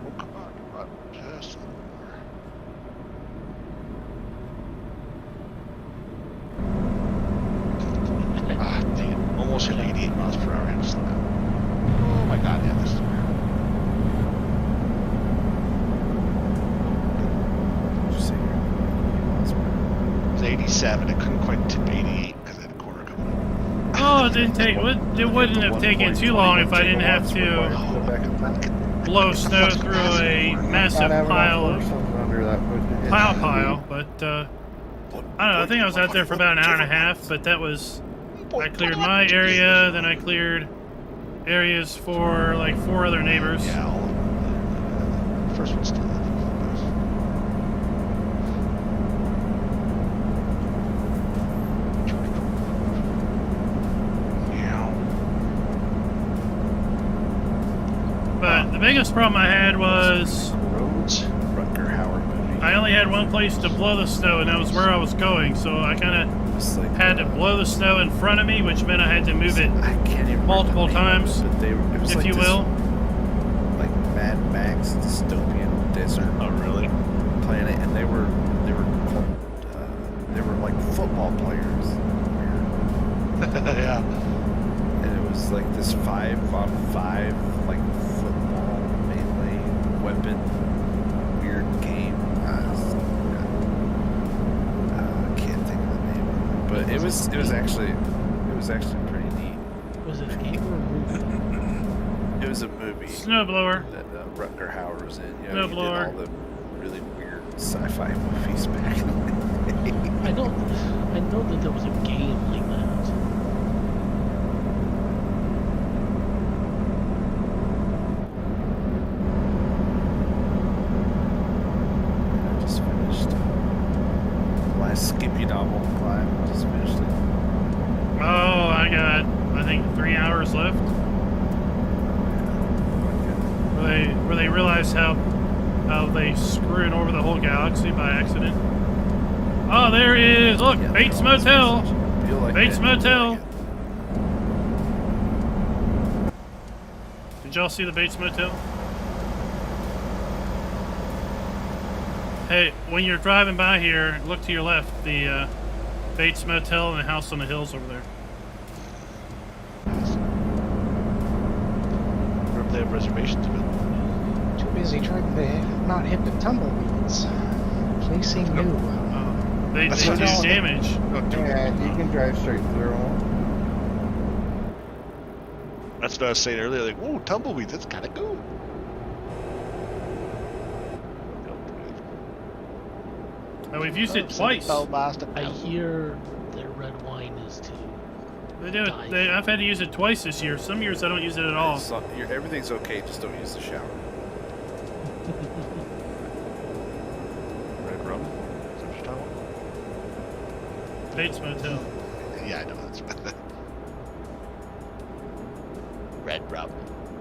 Oh, come on. Run. Just more. Ah, dang it. Almost hit 88 miles per hour. I had to slow down. Oh my god, yeah, this is weird. Did you say you're It was 87. I couldn't quite tip 88 because I had a corner coming up. Oh, it didn't take. It wouldn't have taken too long if I didn't have to Go back in time. blow snow through a massive Not having pile enough of horses under that hood to hit. pile. But I don't know. I think I was out there for about an hour and a half. But that was. I cleared my area, then I cleared areas for like 4 other neighbors. Yeah, all of them. The first one's still there. But the biggest problem I had was Roads. Rutger Hauer movie. I only had one place to blow the snow, and that was where I was going. So I kind of It's like, had to blow the snow in front of me, which meant I had to move it I can't even multiple remember the name of times, it, but it was if like you this, will. like Mad Max dystopian desert. Oh, really? Planet, and they were like football players. Yeah. And it was like this 5-on-5 like football melee weapon weird game. I can't think of the name of it, but it was actually pretty neat. Was it a game or a movie? It was a movie Snowblower. that Rutger Hauer was in. You know, he did Snowblower. all the really weird sci-fi movies back in the day. I know that there was a game like that. I just finished the last Skippy novel, Climb. Just finished it. Oh, I I think 3 hours left. Where they realized how they screwed over the whole galaxy by accident. Oh, there it is! Look, Yeah, Bates they're all Motel. supposed to feel like Bates that. Motel. Did y'all see the Bates Motel? Hey, when you're driving by here, look to your left. The Bates Motel and the house on the hills over there. Remember they have reservations of it. Too busy trying to not hit the tumbleweeds. They seem new. They That's do what it's- damage. Yeah, you can drive straight through them. That's what I was saying earlier. Like, whoa, tumbleweeds. That's kind of cool. Oh, we've used it twice. I hear their red wine is too. They do it. I've had to use it twice this year. Some years I don't use it at all. So, everything's okay, just don't use the shower. Red rum? Is that what you're talking about? Bates Motel. Yeah, I know. That's Red rum.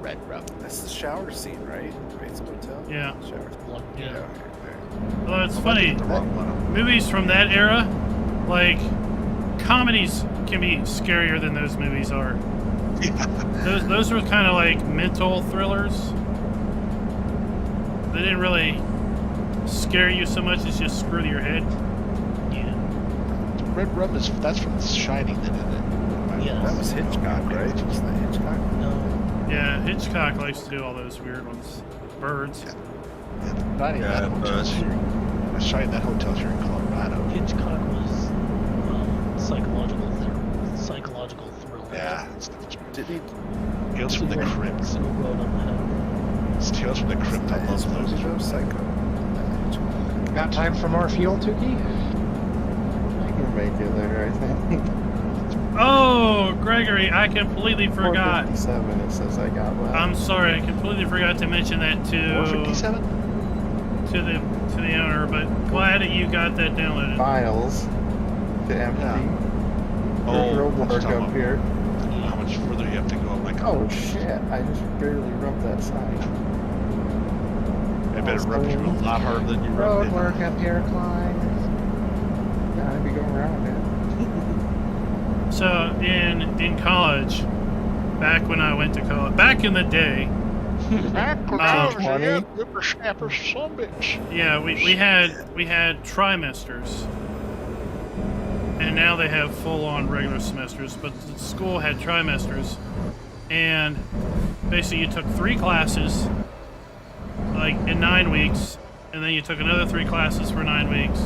Red rum. That's the shower scene, right? Bates Motel? Yeah. Shower. One, Yeah. yeah. Okay. Well, it's funny. The wrong one. Movies from that era, like comedies, can be scarier than those movies are. Yeah. Those were kind of like mental thrillers. They didn't really scare you so much as just screw to your head. Yeah. Red rum that's from The Shining, then, isn't it? Yes. That was Hitchcock, right? Was that Hitchcock? No. Yeah, Hitchcock likes to do all those weird ones. Birds. Yeah, The Shining, Yeah, that hotel's but- here. The Shining, that hotel's here in Colorado. Hitchcock was psychological thriller. Yeah. Did he? Tales from the Crypt. Sue wrote on It's Tales from the Crypt. I love those. Psycho. Got time for more fuel, Tukey? I can make it there, I think. Oh, Gregory, I completely forgot. 457 it says I got left. I'm sorry, I completely forgot to mention that to 457? to the owner, but glad that you got that downloaded. Files to empty. Yeah. There's Oh, roadwork let's talk up about here. How much further you have to go? Oh my god. Oh shit, I just barely rubbed that sign. I bet it rubbed you a lot harder than you rubbed Road it. work up here, Klein. Yeah, I'd be going around it. So in college, back when I went to college, back in the day, Back when I was a young, whippersnapper son bitch. yeah, we had trimesters, and now they have full-on regular semesters. But the school had trimesters, and basically you took 3 classes, like in 9 weeks, and then you took another 3 classes for 9 weeks.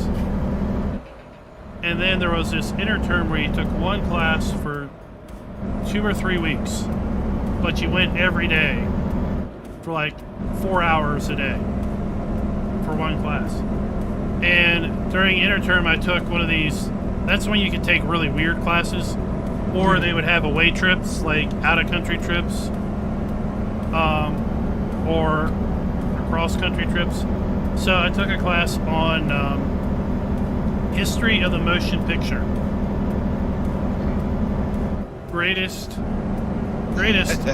And then there was this interterm where you took 1 class for 2 or 3 weeks, but you went every day for like 4 hours a day for 1 class. And during interterm, I took one of these. That's when you could take really weird classes, or they would have away trips, like out-of-country trips, or cross-country trips. So I took a class on history of the motion picture. Greatest,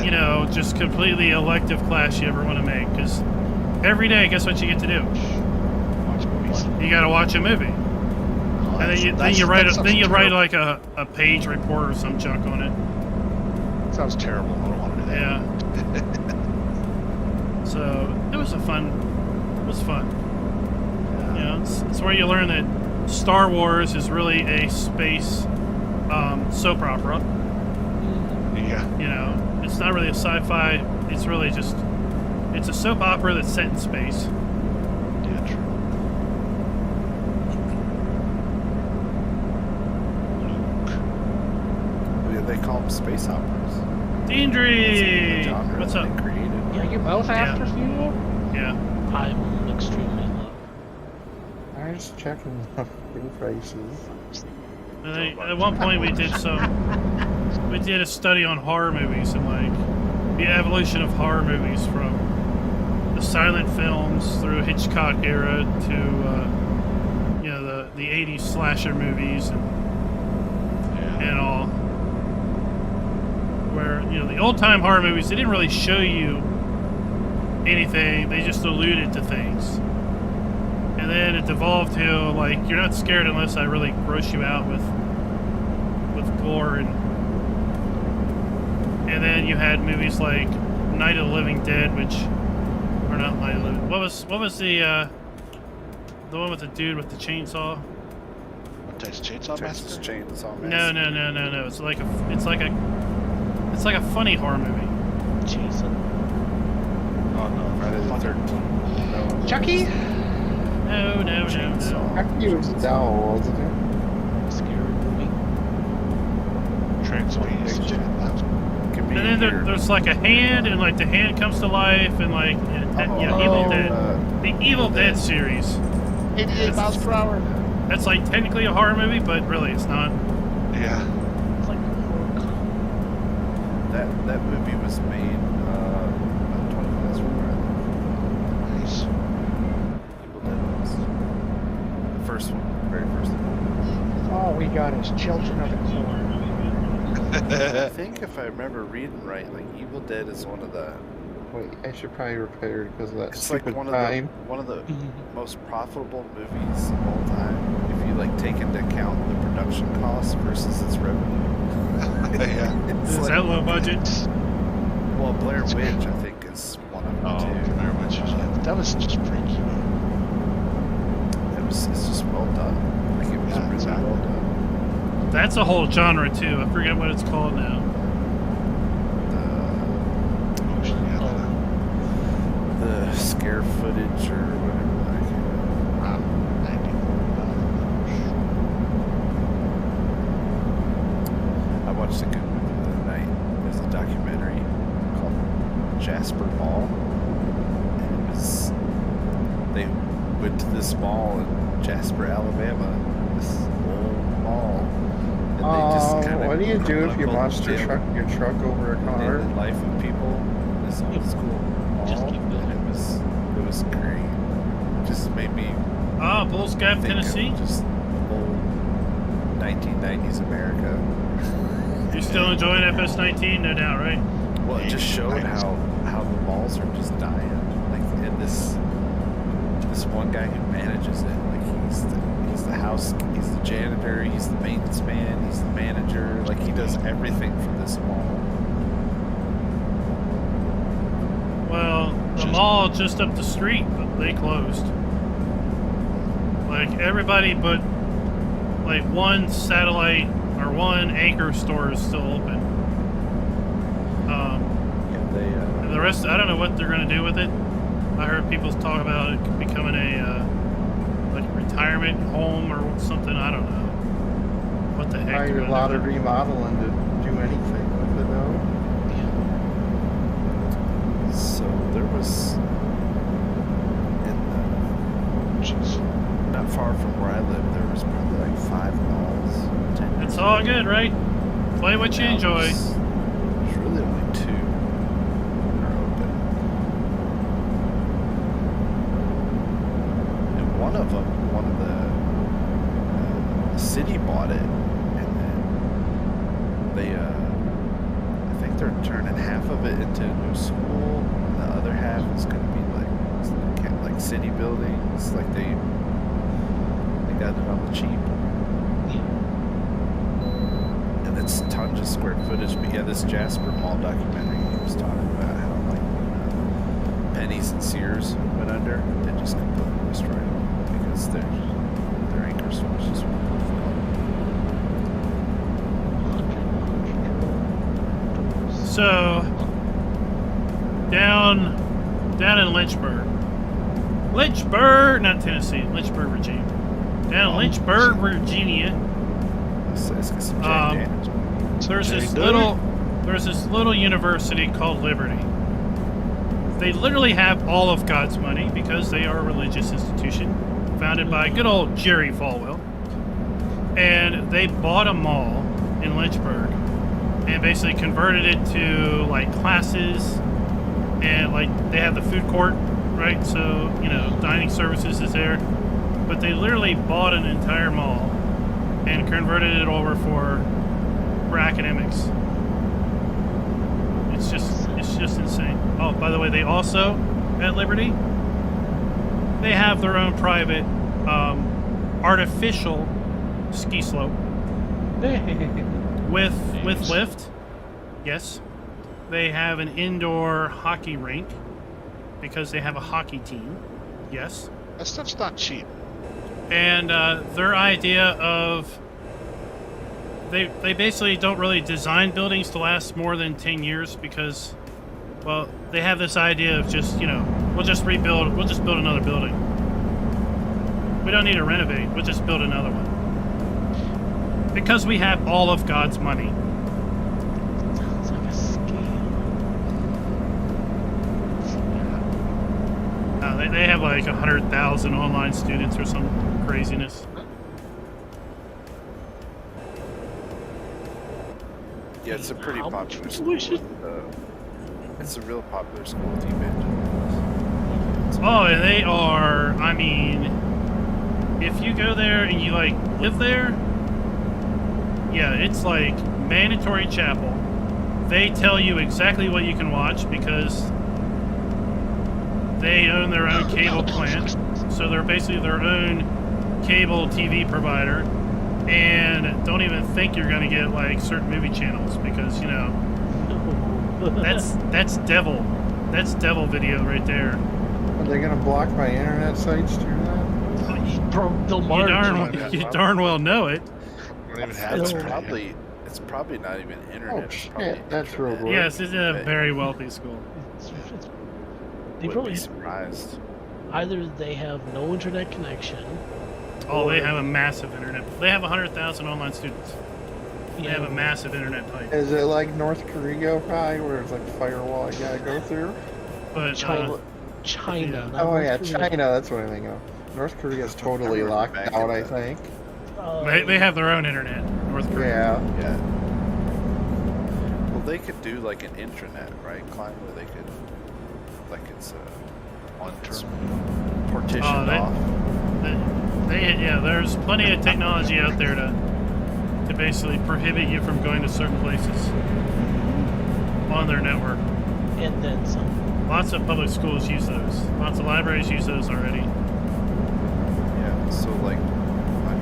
you know, just completely elective class you ever want to make. Because every day, guess what you get to do? Watch movies. You got to watch a movie, Oh, and then you write like a page report or some junk on it. Sounds terrible. I don't want to do that. Yeah. So it was fun. You know, it's where you learn that Star Wars is really a space soap opera. Yeah. You know, it's not really a sci-fi. It's really just, it's a soap opera that's set in space. Yeah, true. They call them space operas. Dindry! Genre What's that up? they created. Are you both after fuel? Yeah. I'm extremely low. I was checking the fuel prices. And then at one point we did a study on horror movies and like the evolution of horror movies from the silent films through Hitchcock era to you know, the 80s slasher movies and all. where, you know, the old time horror movies, they didn't really show you anything, they just alluded to things. And then it devolved to, like, you're not scared unless I really gross you out with gore, and then you had movies like Night of the Living Dead, which, or not Night of the Living, what was the one with the dude with the chainsaw? Texas Chainsaw Texas Massacre? Chainsaw No. Massacre. It's like a funny horror movie. Jason. Oh no, Friday the 13th. No, Chucky? No. Chainsaw. Chucky was a doll, wasn't it? Scary movie. Transformers. Could be And then weird. there's like a hand, and like the hand comes to life, and like Evil Dead. The Evil Dead series. 88 miles per hour. That's like technically a horror movie, but really it's not. Yeah. It's like a horror comedy. That movie was made about 20 minutes from where I live. Nice. Evil Dead was the first one, very first one. All we got is Children of the Corn. I think if I remember reading right, like Evil Dead is one of the. Wait, I should probably repair because of that It's like stupid one time. of the most profitable movies of all time. If you like take into account the production costs versus its revenue. Yeah. It's Is like, that low budget? well, Blair Witch, I think, is one of them Oh, too. very much. Yeah, that was just freaky. It's just well done. Like it was Yeah, really exactly. well done. That's a whole genre too. I forget what it's called now. The scare footage or whatever. I watched a good movie the other night. It was a documentary called Jasper Mall. And it was, they went to this mall in Jasper, Alabama. This old mall. And they just kinda What do you do if you chronicled launched your truck over a car? the life of people in this old school Just mall. keep And building. it was great. It just made me Ah, Bulls Gap, think Tennessee. of just old 1990s America. You're still enjoying FS19, no doubt, right? Well, it just showed how the malls are just dying. Like, and this one guy who manages it, like he's the house, he's the janitor, he's the maintenance man, he's the manager. Like he does everything for this mall. Well, the mall just up the street, but they closed. Like everybody but like one satellite or one anchor store is still open. Yeah, they. And the rest, I don't know what they're going to do with it. I heard people talk about it becoming a like retirement home or something. I don't know what the heck. Probably they're a lot gonna of do. remodeling to do anything with it though. So there was not far from where I live, there was probably like 5 malls. 10 years It's all ago. good, right? Play what you Now enjoy. There's really only 2 that are open. And one of them, the city bought it, and then they, I think they're turning half of it into a new school, and the other half is going to be like city buildings, like they got it on the cheap. And it's tons of square footage, but yeah, this Jasper Mall documentary, he was talking about how like Penny's and Sears went under, they just completely destroyed them because their anchor stores just went So down in Lynchburg, not Tennessee, Lynchburg, Virginia. Down in Lynchburg, Virginia. Let's get some Jack Daniels. There's this little university called Liberty. They literally have all of God's money because they are a religious institution founded by good old Jerry Falwell. And they bought a mall in Lynchburg and basically converted it to like classes, and like they have the food court, right? So, you know, dining services is there. But they literally bought an entire mall and converted it over for academics. It's just insane. Oh, by the way, they also at Liberty, they have their own private artificial ski slope with lift. Yes, they have an indoor hockey rink because they have a hockey team. Yes, That stuff's not cheap. and their idea of they basically don't really design buildings to last more than 10 years because, well, they have this idea of just, we'll just build another building. We don't need to renovate, we'll just build another one. Because we have all of God's money. Sounds like a scam. They have like 100,000 online students or some craziness. Yeah, it's a pretty How much popular school. tuition? It's a real popular school with evangelicals. Oh, and they are, I mean, if you go there and you like live there, yeah, it's like mandatory chapel. They tell you exactly what you can watch because they own their own cable plant. So they're basically their own cable TV provider. And don't even think you're going to get like certain movie channels because, that's devil. That's devil video right there. Are they gonna block my internet sites too now? You darn well know it. We don't even have It's that. probably not even internet. Oh It's probably shit, that's real intranet. weird. Yes, it's a very wealthy school. They Wouldn't probably be surprised. either they have no internet connection. Oh, they have a massive internet. They have 100,000 online students. They have a massive internet pipe. Is it like North Korea probably, where it's like a firewall you gotta go through? But China, yeah. not Oh North yeah, Korea. China, that's what I think of. North Korea's totally remember locked back out, in I the- think. they have their own internet. North Korea. Yeah. Yeah. Well, they could do like an intranet, right, Klein, where they could, like it's partitioned off. There's plenty of technology out there to basically prohibit you from going to certain places on their network. And then some. Lots of public schools use those. Lots of libraries use those already. Yeah. So like, my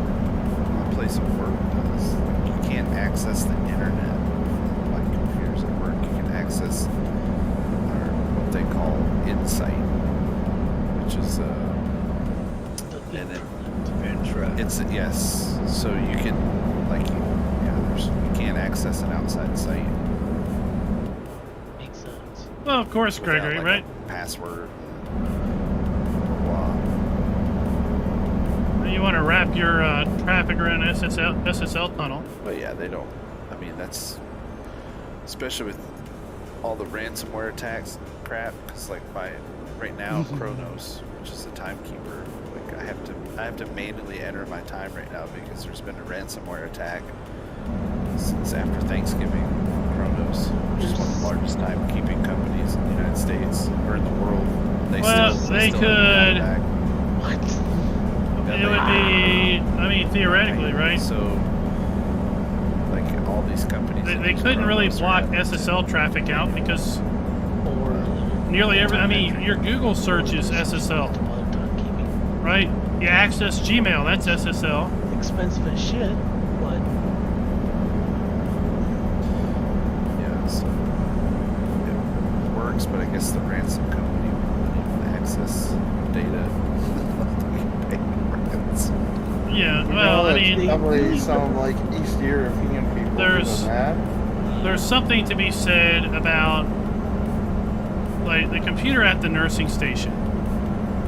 place of work does. Like, you can't access the internet like computers at work. You can access what they call Insight, which is it's yes. So you can you can't access it outside the site. Makes sense. Well, of course, without, Gregory, like, right? a password. Blah, blah. You want to wrap your traffic around SSL tunnel. But yeah, they don't. I mean, that's especially with all the ransomware attacks and crap. Because like right now, Chronos, which is the timekeeper, like I have to manually enter my time right now because there's been a ransomware attack since after Thanksgiving. Chronos, which is one of the largest timekeeping companies in the United States or in the world. They Could. What? It would be, I mean, theoretically, right? So, like all these companies, They couldn't really block SSL traffic out because Or nearly I mean, your Google search is SSL, timekeeping. right? You access Gmail, that's SSL. Expensive as shit, but Yeah, so it works, but I guess the ransom company wouldn't even access data. Yeah, You well, know, I that's mean, probably some like East European people There's- doing that. there's something to be said about, like, the computer at the nursing station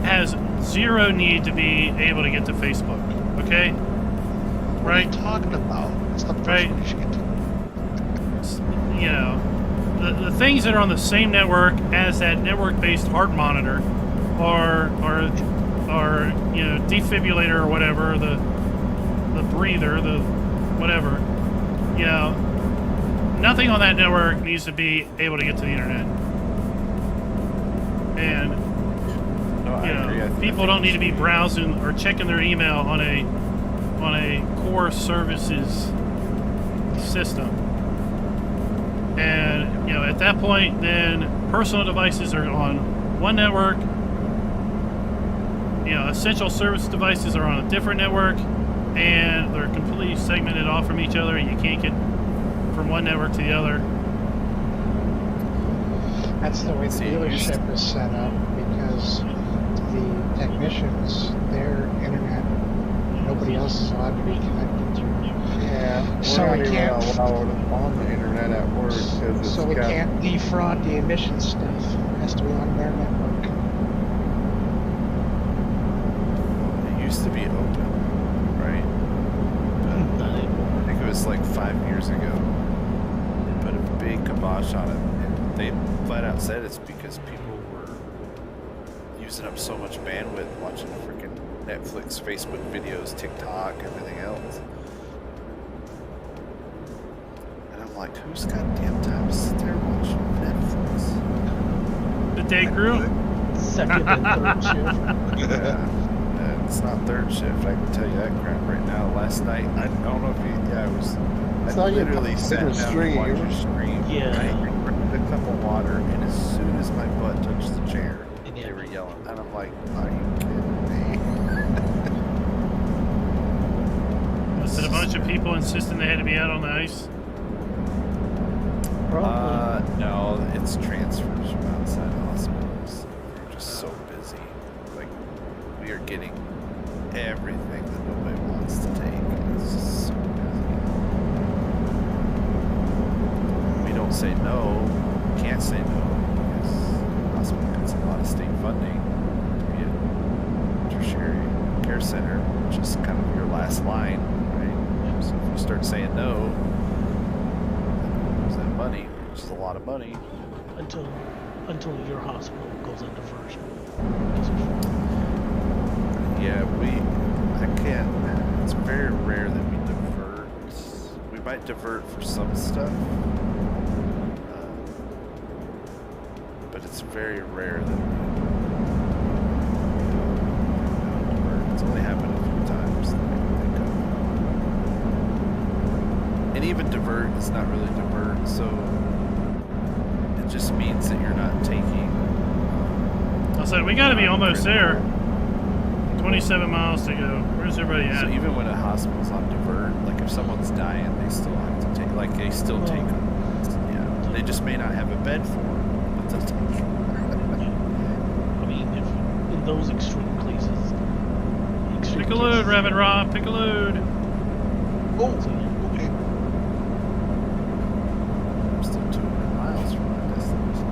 has zero need to be able to get to Facebook, okay? What are you talking about? It's the first Right. one you should get to. The things that are on the same network as that network-based heart monitor or defibrillator or whatever, the breather, the whatever, nothing on that network needs to be able to get to the internet. And No, I agree. I people don't need to be browsing or checking their email on a core services system. And, you know, at that point, then personal devices are on one network. You know, essential service devices are on a different network, and they're completely segmented off from each other, and you can't get from one network to the other. That's the way the dealership is set up, because the technicians, their internet, nobody else is allowed to be connected to. Yeah, we're So not we even can't- allowed on the internet at work because it's So we got, can't defraud the emissions stuff. It has to be on their network. It used to be open, right? Not anymore. I think it was like 5 years ago. They put a big kibosh on it. And they flat out said it's because people were using up so much bandwidth watching freaking Netflix, Facebook videos, TikTok, everything else. And I'm like, who's goddamn time to sit there and watch Netflix? The day crew? Second and third shift. Yeah. It's not third shift, I can tell you that crap right now. Last night, I don't know if you, yeah, it was, It's I not even literally possible sat to down and stream. watched a stream. Yeah. I grabbed a cup of water, and as soon as my butt touched the chair, And they yeah. were yelling. And I'm like, are you kidding me? Was it a bunch of people insisting they had to be out on the ice? Probably. No, it's transfers from outside hospitals. We're just so busy. Like, we are getting everything that nobody wants to take. It's just so busy. We don't say no. Can't say no because the hospital gets a lot of state funding. Be it tertiary care center, which is kind of your last line, right? So if you start saying no, lose that money, which is a lot of money. until your hospital goes under first. Yeah, I can't. It's very rare that we divert. We might divert for some stuff, but it's very rare that we don't divert. It's only happened a few times that I can think of. And even divert is not really divert, so it just means that you're not taking. I said, we gotta be almost there. 27 miles to go. Where's everybody at? So even when a hospital's on divert, like if someone's dying, they still have to take, like they still take them. Yeah, they just may not have a bed for them, but they'll take them. I mean, if in those extreme cases, Pick a load, Rabbit Rob. Pick a load. Oh, I'm still 200 miles from my destination.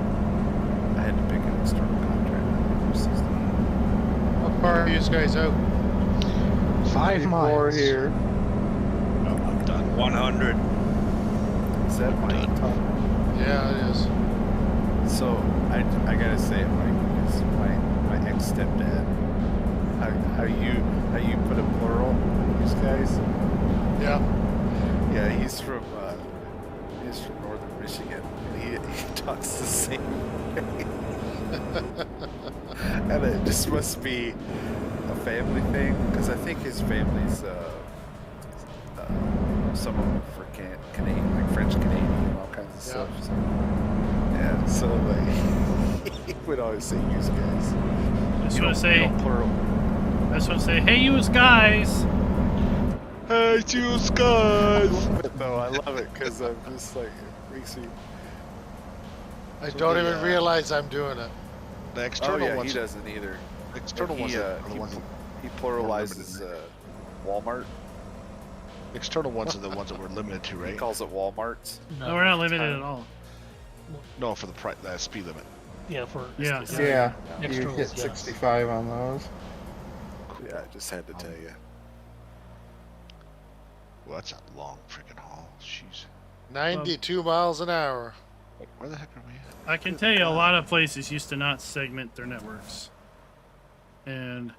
I had to pick an external contractor for 60. How far are you guys out? 5 More miles. here. No, I'm done. 100. Is that Mike? Yeah, it is. So I gotta say it, Mike, because my ex stepdad. How you put a plural on these guys? Yeah. Yeah, he's from northern Michigan, and he talks the same way. And it just must be a family thing, because I think his family's some of them for Canadian, like French Canadian, and all kinds of stuff. So, yeah, so like he would always say "use guys." Just You want don't- to say, you don't plural. I just want to say, hey, you guys. Hey, you I guys! love it though. I love it because I'm just like it makes me. I So don't the, even realize I'm doing it. The Oh external yeah, ones. he doesn't either. The external He, ones are the he, ones. he pluralizes Walmart. External ones are the ones that we're limited to, He right? calls it Walmarts. No, we're not limited at all. No, for the speed limit. yeah, for Yeah. Yeah, you Externals, hit yes. 65 on those. Yeah, I just had to tell you. Well, that's a long freaking haul. Jeez. 92 miles an hour. Where the heck are we at? I can tell you a lot of places used to not segment their networks. And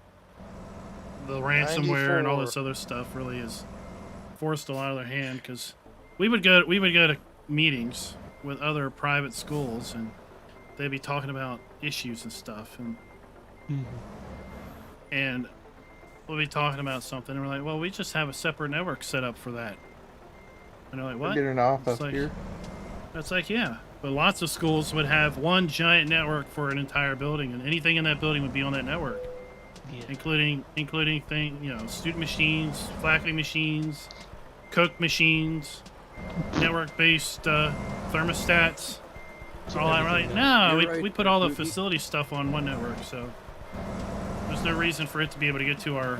the ransomware and all this 94. other stuff really is forced a lot of their hand, because we would go to meetings with other private schools, and they'd be talking about issues and stuff, and we'll be talking about something, and we're like, well, we just have a separate network set up for that. And they're like, We'll what? get an office like- here. It's like, yeah, but lots of schools would have one giant network for an entire building, and anything in that building would be on that network, Yeah. including student machines, faculty machines, cook machines, network-based thermostats. All that, right? No, we put all the facility stuff on one network, so there's no reason for it to be able to get to our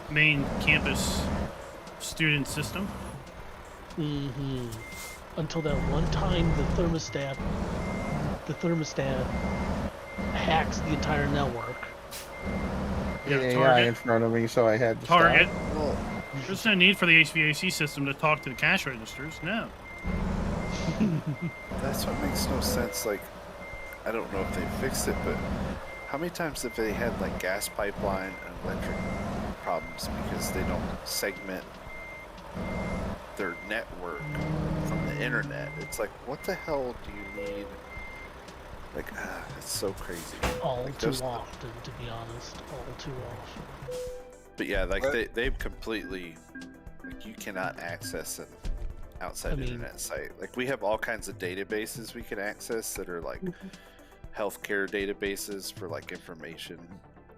main campus student system. Mm-hmm. Until that one time the thermostat hacks the entire network. Yeah, AI Target. in front of me, so I had to Target. stop. Well, There's no need for the HVAC system to talk to the cash registers. No. that's what makes no sense. Like, I don't know if they fixed it, but how many times have they had like gas pipeline and electric problems because they don't segment their network from the internet? It's like, what the hell do you need? Like, it's so crazy. All Like, too those- often, to be honest. All too often. But yeah, like What? they've completely, like, you cannot access an outside internet site. Like, we have all kinds of databases we can access that are like healthcare databases for like information.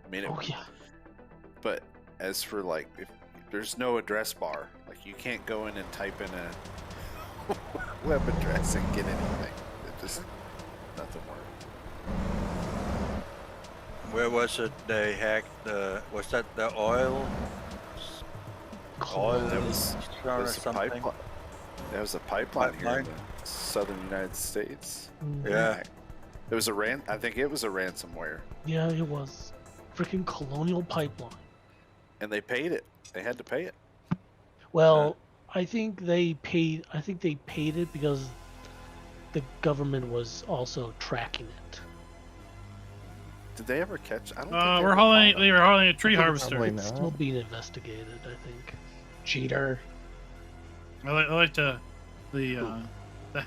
I mean, Oh yeah. but as for like, if there's no address bar, like you can't go in and type in a web address and get anything. It just nothing works. Where was it they hacked was that the oil? Oil That was or a something? pipeline. That was a pipeline here in Pipeline? the southern United States. Yeah. It was I think it was a ransomware, Yeah, it was. Freaking Colonial Pipeline. and they paid it. They had to pay it. Well, I think they paid it because the government was also tracking it. Did they ever catch? I don't. think They ever were caught hauling them. a tree harvester. Probably It's not. still being investigated, I think. Cheater. I like the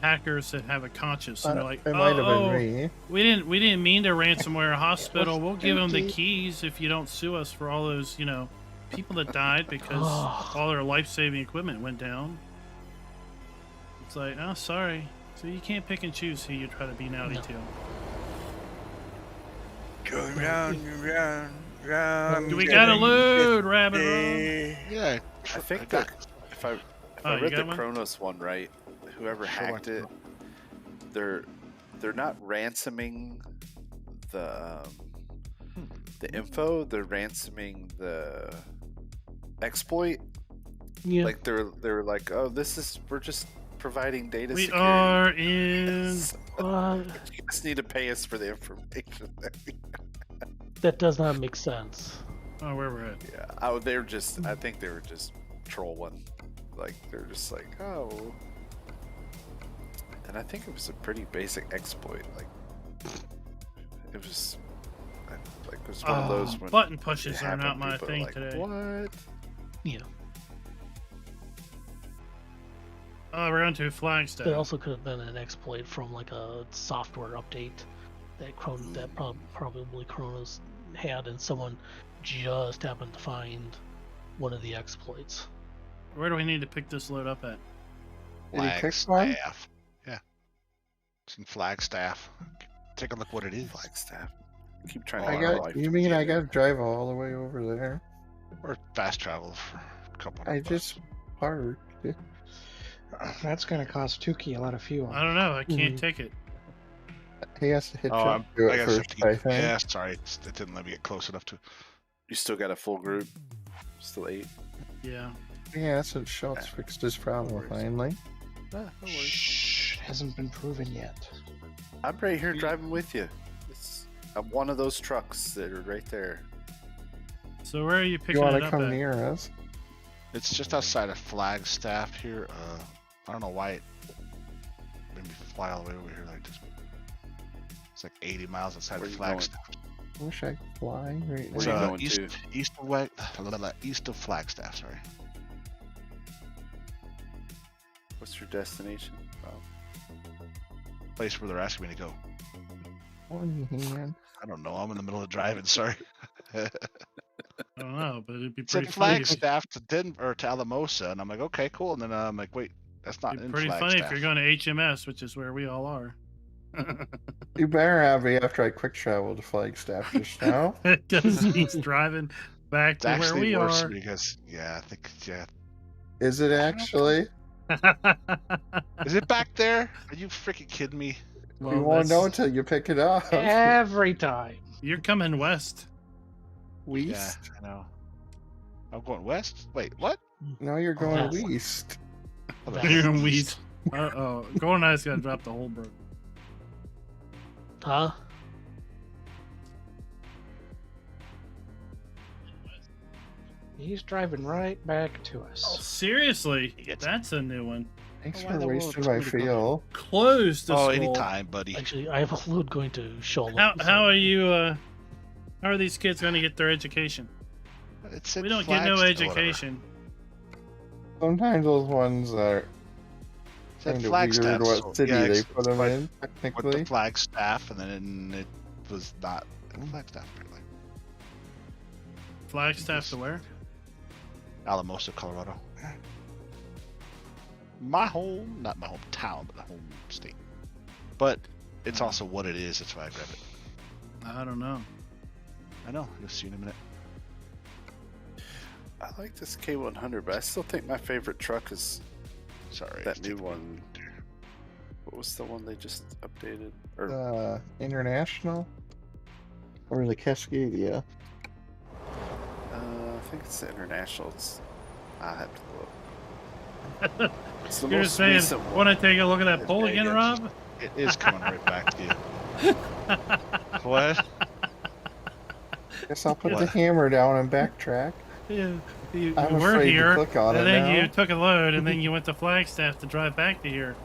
hackers that have a conscience and they're like, It might have oh, been me. we didn't mean to ransomware a hospital. was We'll give them the empty. keys if you don't sue us for all those people that died because all their life-saving equipment went down. It's like, oh, sorry. So you can't pick and choose who you try to be naughty No. to. Go round, round, round. We got a load, rabbit roll. Yeah, I think got- that if I Oh, you read got the one? Kronos one right, whoever Sure, hacked it, they're not ransoming the info. They're ransoming the exploit. Yeah. Like they're like, oh, we're just providing data We security. are in. So, Uh, you just need to pay us for the information. that does not make sense. Oh, where we're at. Yeah. Oh, I think they were just trolling. Like, they're just like, oh. And I think it was a pretty basic exploit. Like, it was one of those when Button it pushes are happened, not my people are thing like, today. What? Yeah. Oh, we're on to Flagstaff. It also could have been an exploit from like a software update that probably Kronos had, and someone just happened to find one of the exploits. Where do we need to pick this load up at? Did he pick one? Flagstaff. Yeah. It's in Flagstaff. Take a look what it is. Flagstaff. Keep trying Oh, to I get my got. life You mean I together. got to drive all the way over there? Or fast travel for a couple of I bucks. just parked. That's gonna cost Tukey a lot of fuel. I don't know. I can't take it. He has to hit Oh, you do I it gotta first, have to I get, think. yeah, sorry. It didn't let me get close enough to. You still got a full group? Still 8? Yeah. Yeah, so Schultz fixed his problem worries. finally. No worries. Shh, hasn't been proven yet. I'm right here driving with you. I'm one of those trucks that are right there. So where are you You picking want it to up come at? near us? It's just outside of Flagstaff here. I don't know why it made me fly all the way over here like this. It's like 80 miles outside Where of you going? Flagstaff. I wish I could fly right It's Where now. you going east, to? east of Flagstaff. Sorry. What's your destination? Oh. Place where they're asking me to go. One hand. I don't know. I'm in the middle of driving. Sorry. I don't know, but it'd be It's in pretty funny. if- Flagstaff to Denver or to Alamosa, and I'm like, okay, cool. And then I'm like, wait, That's not It'd be in pretty funny if Flagstaff. you're going to HMS, which is where we all are. You better have me after I quick travel to Flagstaff just now. Because he's driving back It's to where actually we worse are. because I think Is it actually? Is it back there? Are you freaking kidding me? Well, You won't know that's- until you pick it up. Every time. You're coming west. West? Yeah, I know. I'm going west. Wait, what? No, you're going Yes. west. You're in Wheat. Uh-oh. Golden Eye's got to drop the whole bird. Huh? He's driving right back to us. Seriously? It's- That's a new one. Thanks Why for the world wasting told my me to come fuel. Close the Oh, school. anytime, buddy. Actually, I have a load going to Shoal. How are you, how are these kids going to get their education? It said We don't get no Flagstaff or whatever. education. Sometimes those ones are It said kind of Flagstaff. weird so- what city yeah, they it's put them with- in, With the technically. Flagstaff, and then it was not in Flagstaff, apparently. Flagstaff to where? Alamosa, Colorado. My home, not my hometown, but the home state. But it's also what it is. That's why I grabbed it. I don't know. I know. You'll see in a minute. I like this K100, but I still think my favorite truck is Sorry. that it's new taking- one. What was the one they just updated? Or International? Or the Cascadia? I think it's the International. I have to look. It's the You're most saying, recent one. want to take a look at that It's poll big, again, it's- Rob? It is coming right back to you. What? Guess I'll put the What? hammer down and backtrack. Yeah, you I'm were afraid to here, click on and it then now. you took a load, and then you went to Flagstaff to drive back to here.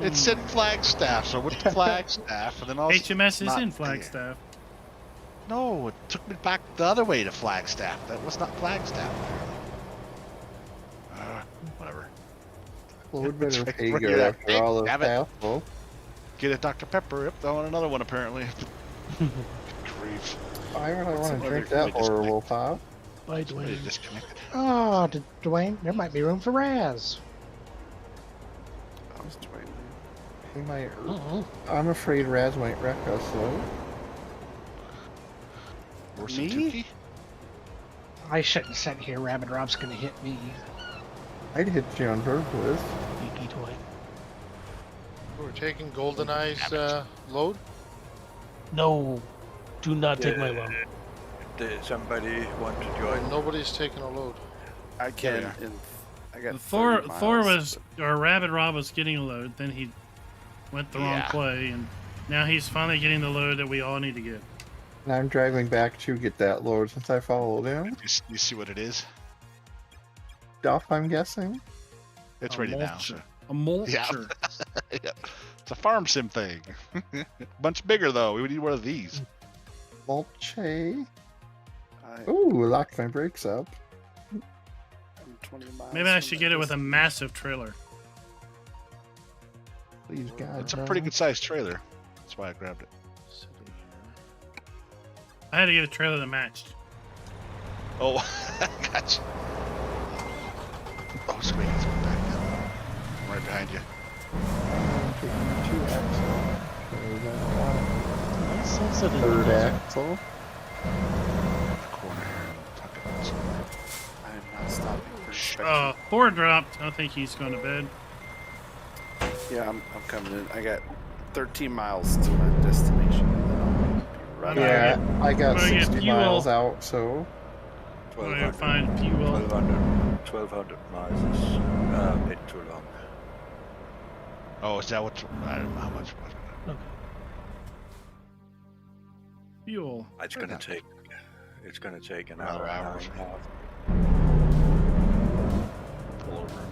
It said Flagstaff, so I went to Flagstaff, and then all HMS is not in there. Flagstaff. No, it took me back the other way to Flagstaff. That was not Flagstaff. Whatever. Load It's better right pay where good you're at. after all of Damn it. hassle. Get a Dr. Pepper. Yep, I want another one apparently. Grief. I really What's want to the drink other that disconnect? horrible pop. Bye, Somebody Dwayne. disconnected. Oh, Dwayne, there might be room for Raz. I was Dwayne. He might. Uh-oh. I'm afraid Raz might wreck us though. Or Me? Suzuki? I shouldn't sit here. Rabbit Rob's gonna hit me. I'd hit you on purpose. Geeky toy. We're taking GoldenEye's load. No, do not take my load. Did somebody want to Or join? nobody's taking a load. I can. Yeah. I got Thor 30 was, miles, or Rabbit Rob was getting a load, then he went the wrong Yeah. play, and now he's finally getting the load that we all need to get. And I'm driving back to get that load since I followed him. You see what it is? Duff, I'm guessing. It's A ready now. mulcher. So. A mulcher. Yeah. Yeah. It's a farm sim thing. Much bigger though. We would need one of these. Mulche. I, Ooh, locked my brakes up. I'm 20 miles. Maybe I from should that get it with a distance. massive trailer. Please, God. It's a no. pretty good sized trailer. That's why I grabbed it. I had to get a trailer that matched. Oh, gotcha. Oh, sweet. It's going back now. I'm right behind you. I'm taking 2 axle. Because I don't want Nice sunset in a third the desert. axle. Corner here. Tuck it somewhere. I am not stopping for inspection. Thor dropped. I think he's going to bed. Yeah, I'm coming in. I got 13 miles to my destination. And then I'll be right Okay. out. Yeah, I got I'm gonna get 60 fuel. miles out, so. I'm going to 1200. find fuel. 1200 miles is a bit too long. Oh, is that what? I don't know how much was it? Okay. Fuel. It's gonna take. It's gonna take an Another hour. hour. And a half. Pull over.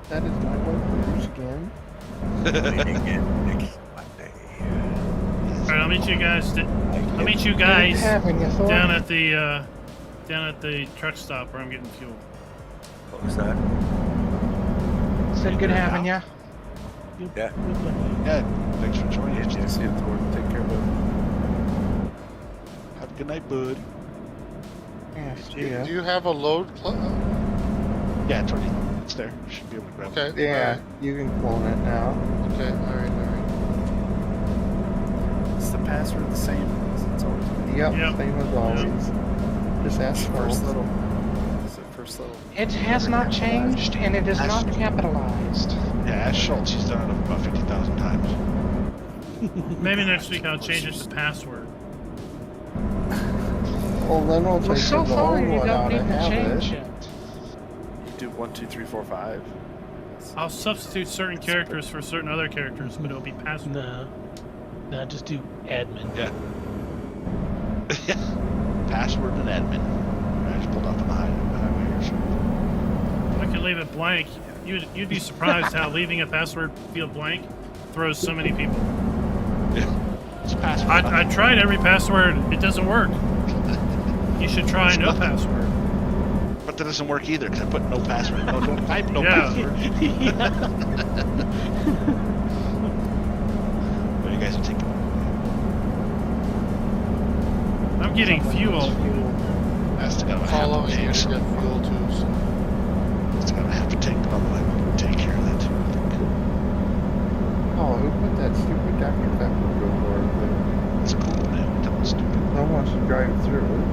That is my one cruise again. Meeting again next Monday. All right, I'll meet you guys. I'll meet you Good guys having you, Thor. down at the truck stop where I'm getting fuel. What was that? Said good having ya. Yeah. Yeah. Thanks for joining us. Yeah, see you, Thor. Take care of it. Have a good night, bud. Yeah, Do see ya. you have a load? Yeah, it's already. It's there. You should be able to grab it. Okay. Yeah, you can clone it now. Okay. All right. Is the password the same as it's always been? Yep, Yep. same as always. Just ask First first. little. Is it first little? It has not changed, and it is not capitalized. Yeah, ask Schultz. He's done it about 50,000 times. Maybe next week I'll change it to password. Well, then we'll Well, take so the far old you one don't out need of to change habit. it. You do 1, 2, 3, 4, 5. I'll substitute certain characters for certain other characters, but it'll be password. Nah, just do admin. Yeah. Password and admin. I just pulled off on the highway here. So. I could leave it blank. You'd be surprised how leaving a password field blank throws so many people. Yeah. It's password. I tried every password. It doesn't work. You should try no password. But that doesn't work either because I put no password. No, don't type no Yeah. password. What are you guys are taking? I'm getting fuel. I still got a half Follow a me. tank. You So get fuel too. So. still got a half a tank, but I'll take care of that too. I think. Oh, who put that stupid Dr. Pepper billboard there? It's a cool name. That was stupid. No one wants to drive through it.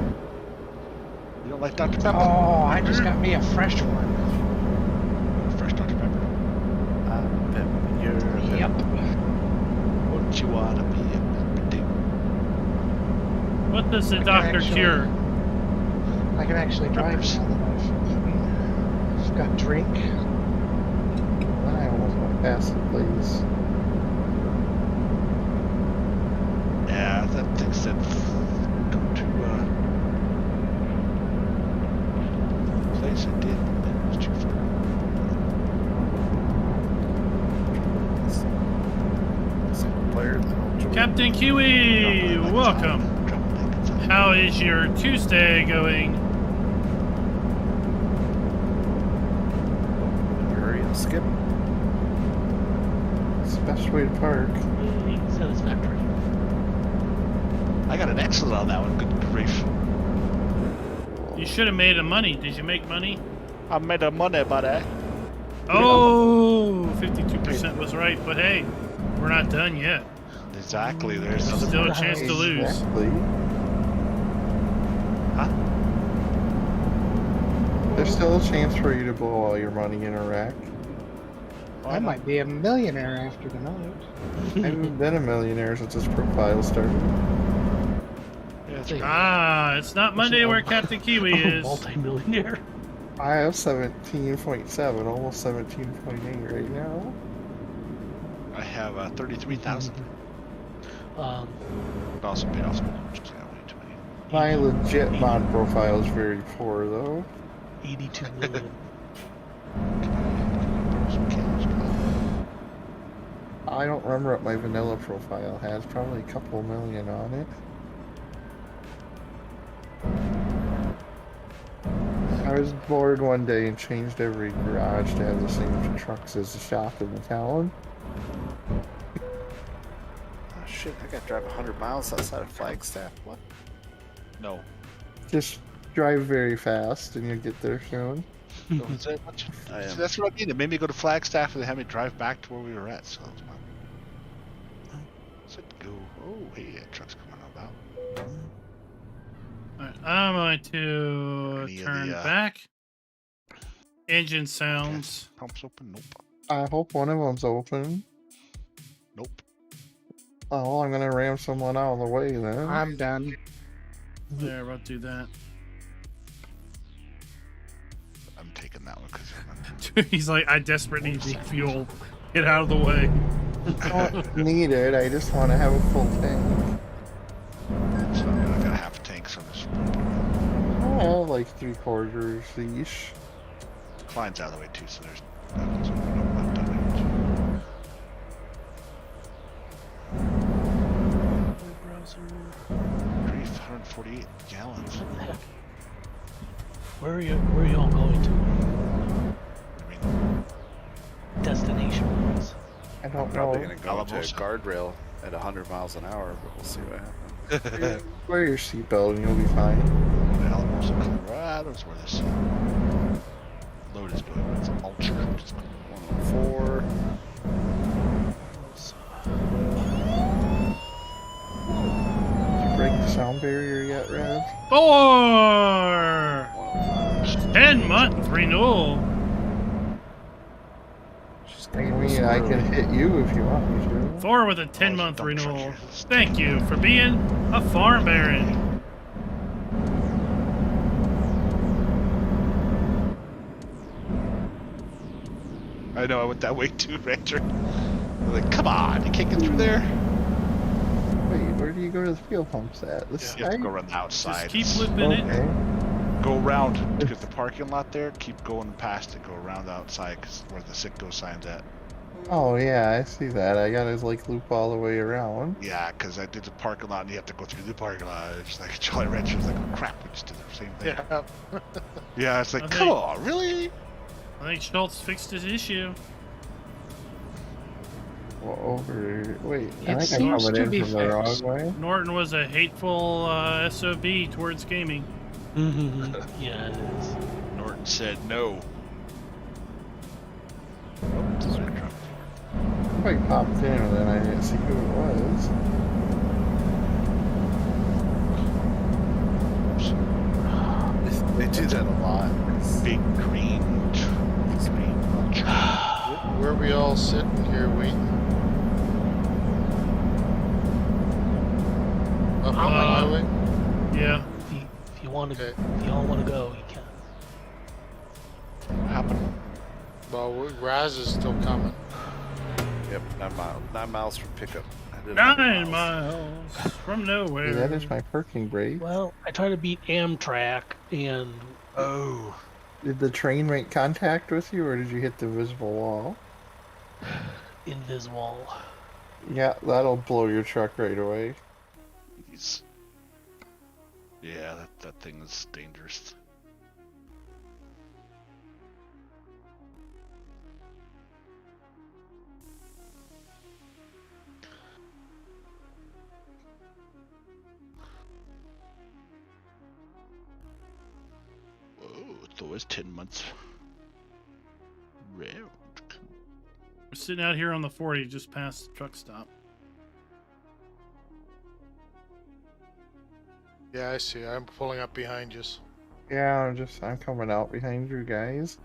You don't like Dr. Pepper? Oh, I just got me a fresh one. Fresh Dr. Pepper. Yep. Wouldn't you want to be a pepper too? What does the I can doctor actually- cure? I can actually drive Peppers. now that I've eaten. I've got drink. I almost went past the place. Yeah, that thing said go to place I did, and it was too far. Single player, then I'll join. Captain Kiwi, welcome. How is your Tuesday going? Hurry and skip. It's the best way to park. Satisfactory. I got an excellent on that one. Good grief. You should have made money. Did you make money? I made a money, buddy. Oh, 52% was right, but hey, we're not done yet. Exactly. There's There's still a chance to lose. Exactly. Huh? There's still a chance for you to blow all your money in Iraq. I might be a millionaire after tonight. I haven't been a millionaire since this profile started. Yeah, it's Ah, it's not Monday where Captain Kiwi is. Multi-millionaire. I have 17.7, almost 17.8 right now. I have 33,000. Um, But also paid off some loans because I got way too many. My legit mod profile is very poor though. 82 million. Can I borrow some cans? I don't remember what my vanilla profile has, probably a couple million on it. I was bored one day and changed every garage to have the same trucks as the shop in the town. Oh shit, I gotta drive 100 miles outside of Flagstaff. What? No. Just drive very fast and you'll get there soon. No, is that much? I am. See, that's what I mean. It made me go to Flagstaff and they had me drive back to where we were at. So that's my. Said go. Oh, hey, that truck's coming about. Alright, I'm going to Any of turn the, back. Engine sounds. Pumps open? Nope. I hope one of them's open. Nope. Oh, I'm gonna ram someone out of the way then. I'm done. There, we'll do that. I'm taking that one because He's like, I desperately need the fuel. Get out of the way. I don't need it, I just want to have a full tank. so I got a half a tank, so I'm just. Oh, like 3/4 each. Klein's out of the way too, so there's nothing left on it. 348 gallons. What the heck? Where are you all going to? I mean, Destination wise. I don't Probably know. gonna go into a Alamosa. guardrail at 100 miles an hour, but we'll see what happens. Wear your seatbelt and you'll be fine. Alamosa, Colorado is where this load is going. It's ultra. sound barrier yet, Rev? 4! 10-month renewal. I mean, I can hit you if you want me to. 4 with a 10-month dump truck renewal. here. Thank you for being a farm baron. I know, I went that way too, Rancher. I'm like, come on, you can't get through there. Wait, where do you go to the fuel pumps at? This You have to side? go around the outside. Just keep looping it. Okay. Go around, because the parking lot there, keep going past it, go around the outside, 'cause where the Sitco sign's at. Oh yeah, I see that. I gotta like loop all the way around. Yeah, because I did the parking lot and you have to go through the parking lot. It's like Jolly Rancher was like, oh crap, we just did the same thing. Yeah. Yeah, it's like, I come think- on, really? I think Schultz fixed his issue. Well, over. Wait, It I think I'm seems coming to in be from the wrong fixed. way. Norton was a hateful SOB towards gaming. Yeah, it is. Norton said no. Somebody popped in and then I didn't see who it was. They do that a lot. Big green. Where are we all sitting here waiting? Up on the highway? Yeah. If you want to, Okay. if you all want to go, you can. What happened? Well, Raz is still coming. Yep, 9 miles from pickup. I did 9 miles from nowhere. Hey, that is my parking brake. Well, I try to beat Amtrak, and Oh. Did the train make contact with you, or did you hit the visible wall? Invisible. Yeah, that'll blow your truck right away. Jeez. Yeah, that thing is dangerous. Whoa, it's always 10 months. Round. We're sitting out here on the 40 just past the truck stop. Yeah, I see. I'm pulling up behind you. Yeah, I'm coming out behind you guys.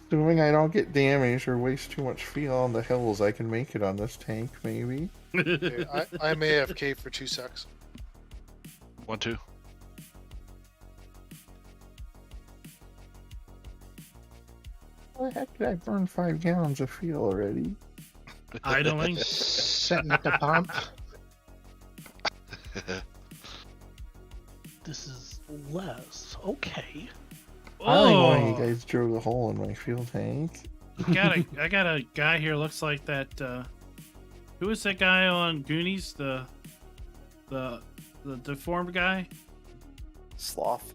Assuming I don't get damaged or waste too much fuel on the hills, I can make it on this tank, maybe. Okay, I'm AFK for 2 secs. 1, 2. How the heck did I burn 5 gallons of fuel already? Idling. Sitting at the pump. This is less. Okay. I like Oh, when you guys drilled a hole in my fuel tank. I got a guy here. Looks like that. Who is that guy on Goonies? The deformed guy. Sloth.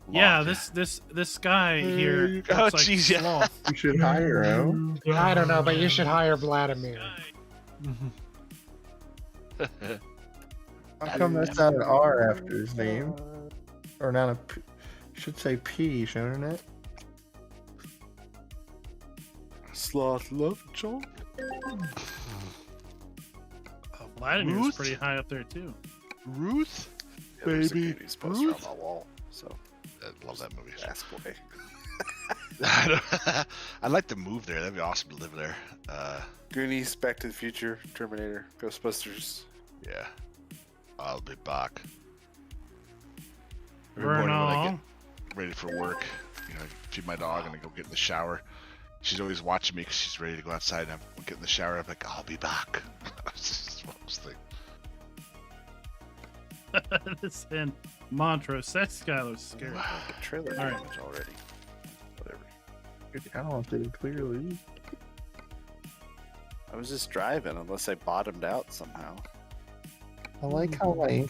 Yeah, this guy here. Looks Oh, like jeez, yeah. Sloth. You should hire him. I don't know, but you should hire Vladimir. How come that's not an R after his name? Or not a P? Should say P, shouldn't it? Sloth love John. Vladimir's Ruth? pretty high up there too. Ruth? Yeah, there's a Baby Goonies poster Ruth? on my wall. So I love that movie. ask away. I'd like to move there. That'd be awesome to live there. Goonies, Back to the Future, Terminator, Ghostbusters. Yeah. I'll be back. Every Burn morning when I all. get ready for work, feed my dog and I go get in the shower. She's always watching me because she's ready to go outside. And I'm getting in the shower. I'm like, I'll be back. That's what I was thinking. This in Montrose. That Skylar's scary. The trailer All right. damage already. Whatever. Good talented, clearly. I was just driving, unless I bottomed out somehow. I like how my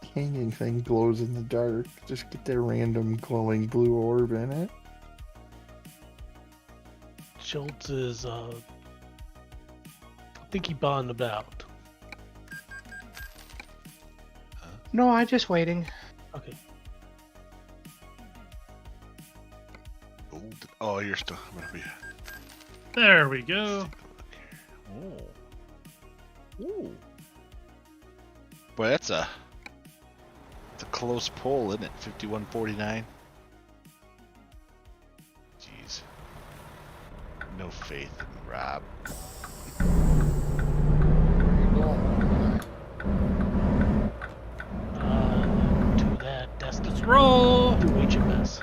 canyon thing glows in the dark. Just get that random glowing blue orb in it. Schultz is, I think he bottomed out. No, I'm just waiting. Okay. Oh, you're still. I'm gonna be. There we go. Oh. Ooh. Boy, it's a close poll, isn't it? 51-49. Jeez. No faith in Rob. To that Destiny. Let's roll. To HMS.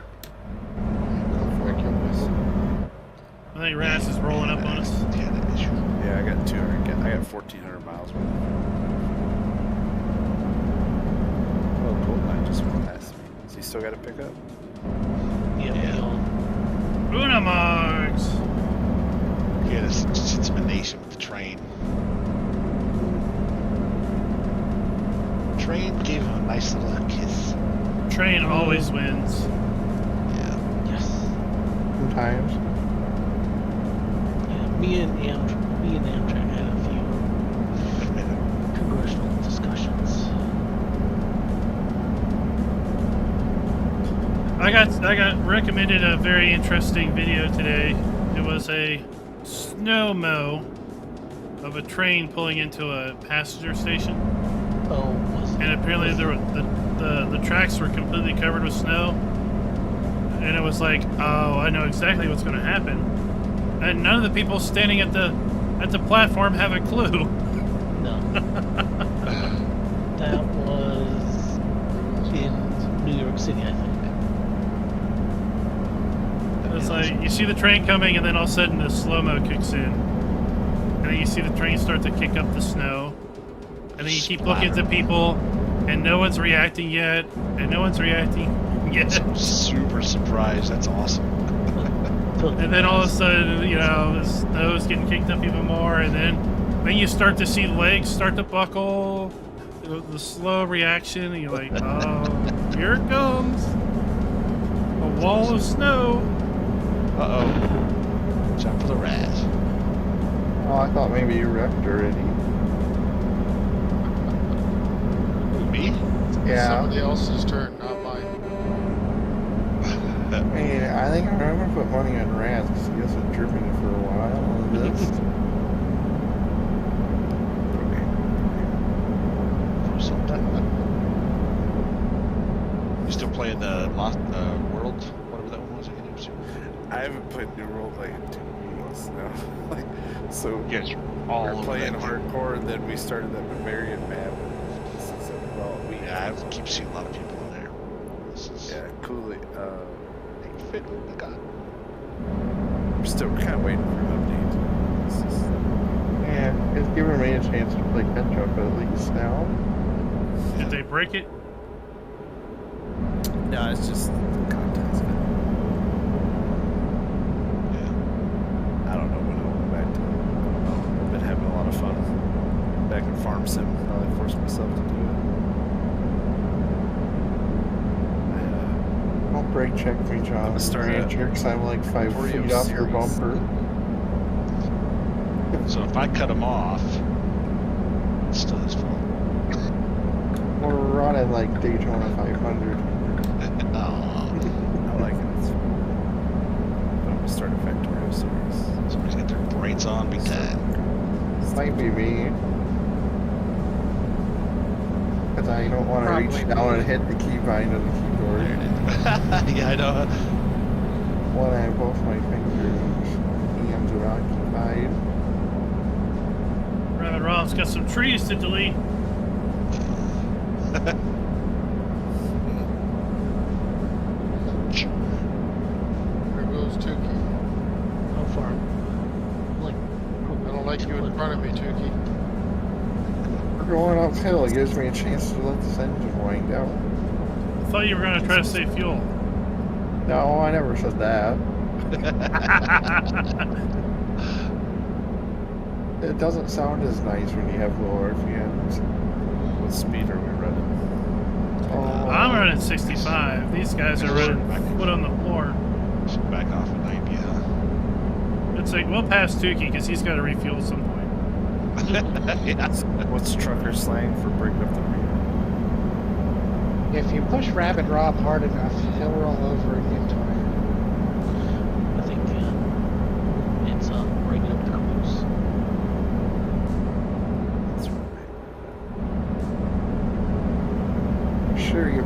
I think Ras is rolling up on us. Yeah, that is true. Yeah, I got 200. I got 1,400 miles. Oh, cool. I just went past me. So you still got to pick up? Yeah. Unamarks. He had a intimidation with the train. Train gave him a nice little kiss. Train always wins. Yeah. Yes. Sometimes. Yeah. Me and Amtrak had a few congressional discussions. I got recommended a very interesting video today. It was a snow-mo of a train pulling into a passenger station. Oh, And apparently the tracks were completely covered with snow. And it was like, oh, I know exactly what's going to happen. And none of the people standing at the platform have a clue. No. That was in New York City, I think. It's like you see the train coming, and then all of a sudden the slow-mo kicks in, and then you see the train start to kick up the snow, and then you keep looking at the people, and no one's reacting yet, and no one's reacting yet. I'm super surprised. That's awesome. And then all of a sudden, you know, the snow's getting kicked up even more, and then you start to see legs start to buckle, the slow reaction, and you're like, oh, here it comes, a wall of snow. Uh-oh. Jump for the rat. Oh, I thought maybe you wrecked already. Me? Yeah. Somebody else's turn, not mine. I mean, I think I'm gonna put money on Rats because he hasn't driven for a while on this. For something. You still playing the Lost World? Whatever that one was again? I haven't played New World like in 2 weeks now. Like, so You guys are all we're over playing that game. hardcore, and then we started that Bavarian map. Yeah, I keep seeing a lot of people in there. This is Yeah, coolly. fit with the gun. We're still kind of waiting for an update. It's just, Yeah, it's giving me a chance to play catch up at least now. Did they break it? no, it's just the content's good. I don't know when I'll go back to it. I've been having a lot of fun back in Farm Sim. I forced myself to do it. Don't brake check me, John. gonna start a Because I'm like 5 Oreo feet off your series. bumper. So if I cut them off, it's still his fault. We're running like Daytona 500. Oh. I like it. I'm gonna start a Factorio series. Somebody's got their brights on big time. Might be me. Because I don't want to Probably reach me. down and hit the keybind of the keyboard. Yeah, I know. One, I have both my fingers. Hands are occupied. Rabbit Rob's got some trees to delete. There goes Tukey. How far? Like, I don't like you in front of me, Tukey. We're going uphill. It gives me a chance to let this engine wind down. I thought you were going to try to save fuel. No, I never said that. It doesn't sound as nice when you have low RPMs. What speed are we running? Oh, I'm running 65. These guys are running foot on the floor. Should back off at 90, huh? It's like, we'll pass Tukey because he's got to refuel at some point. Yeah. What's trucker slang for breaking up the rear? If you push Rabbit Rob hard enough, he'll roll over into it. I think it's bringing up the cruise. That's right.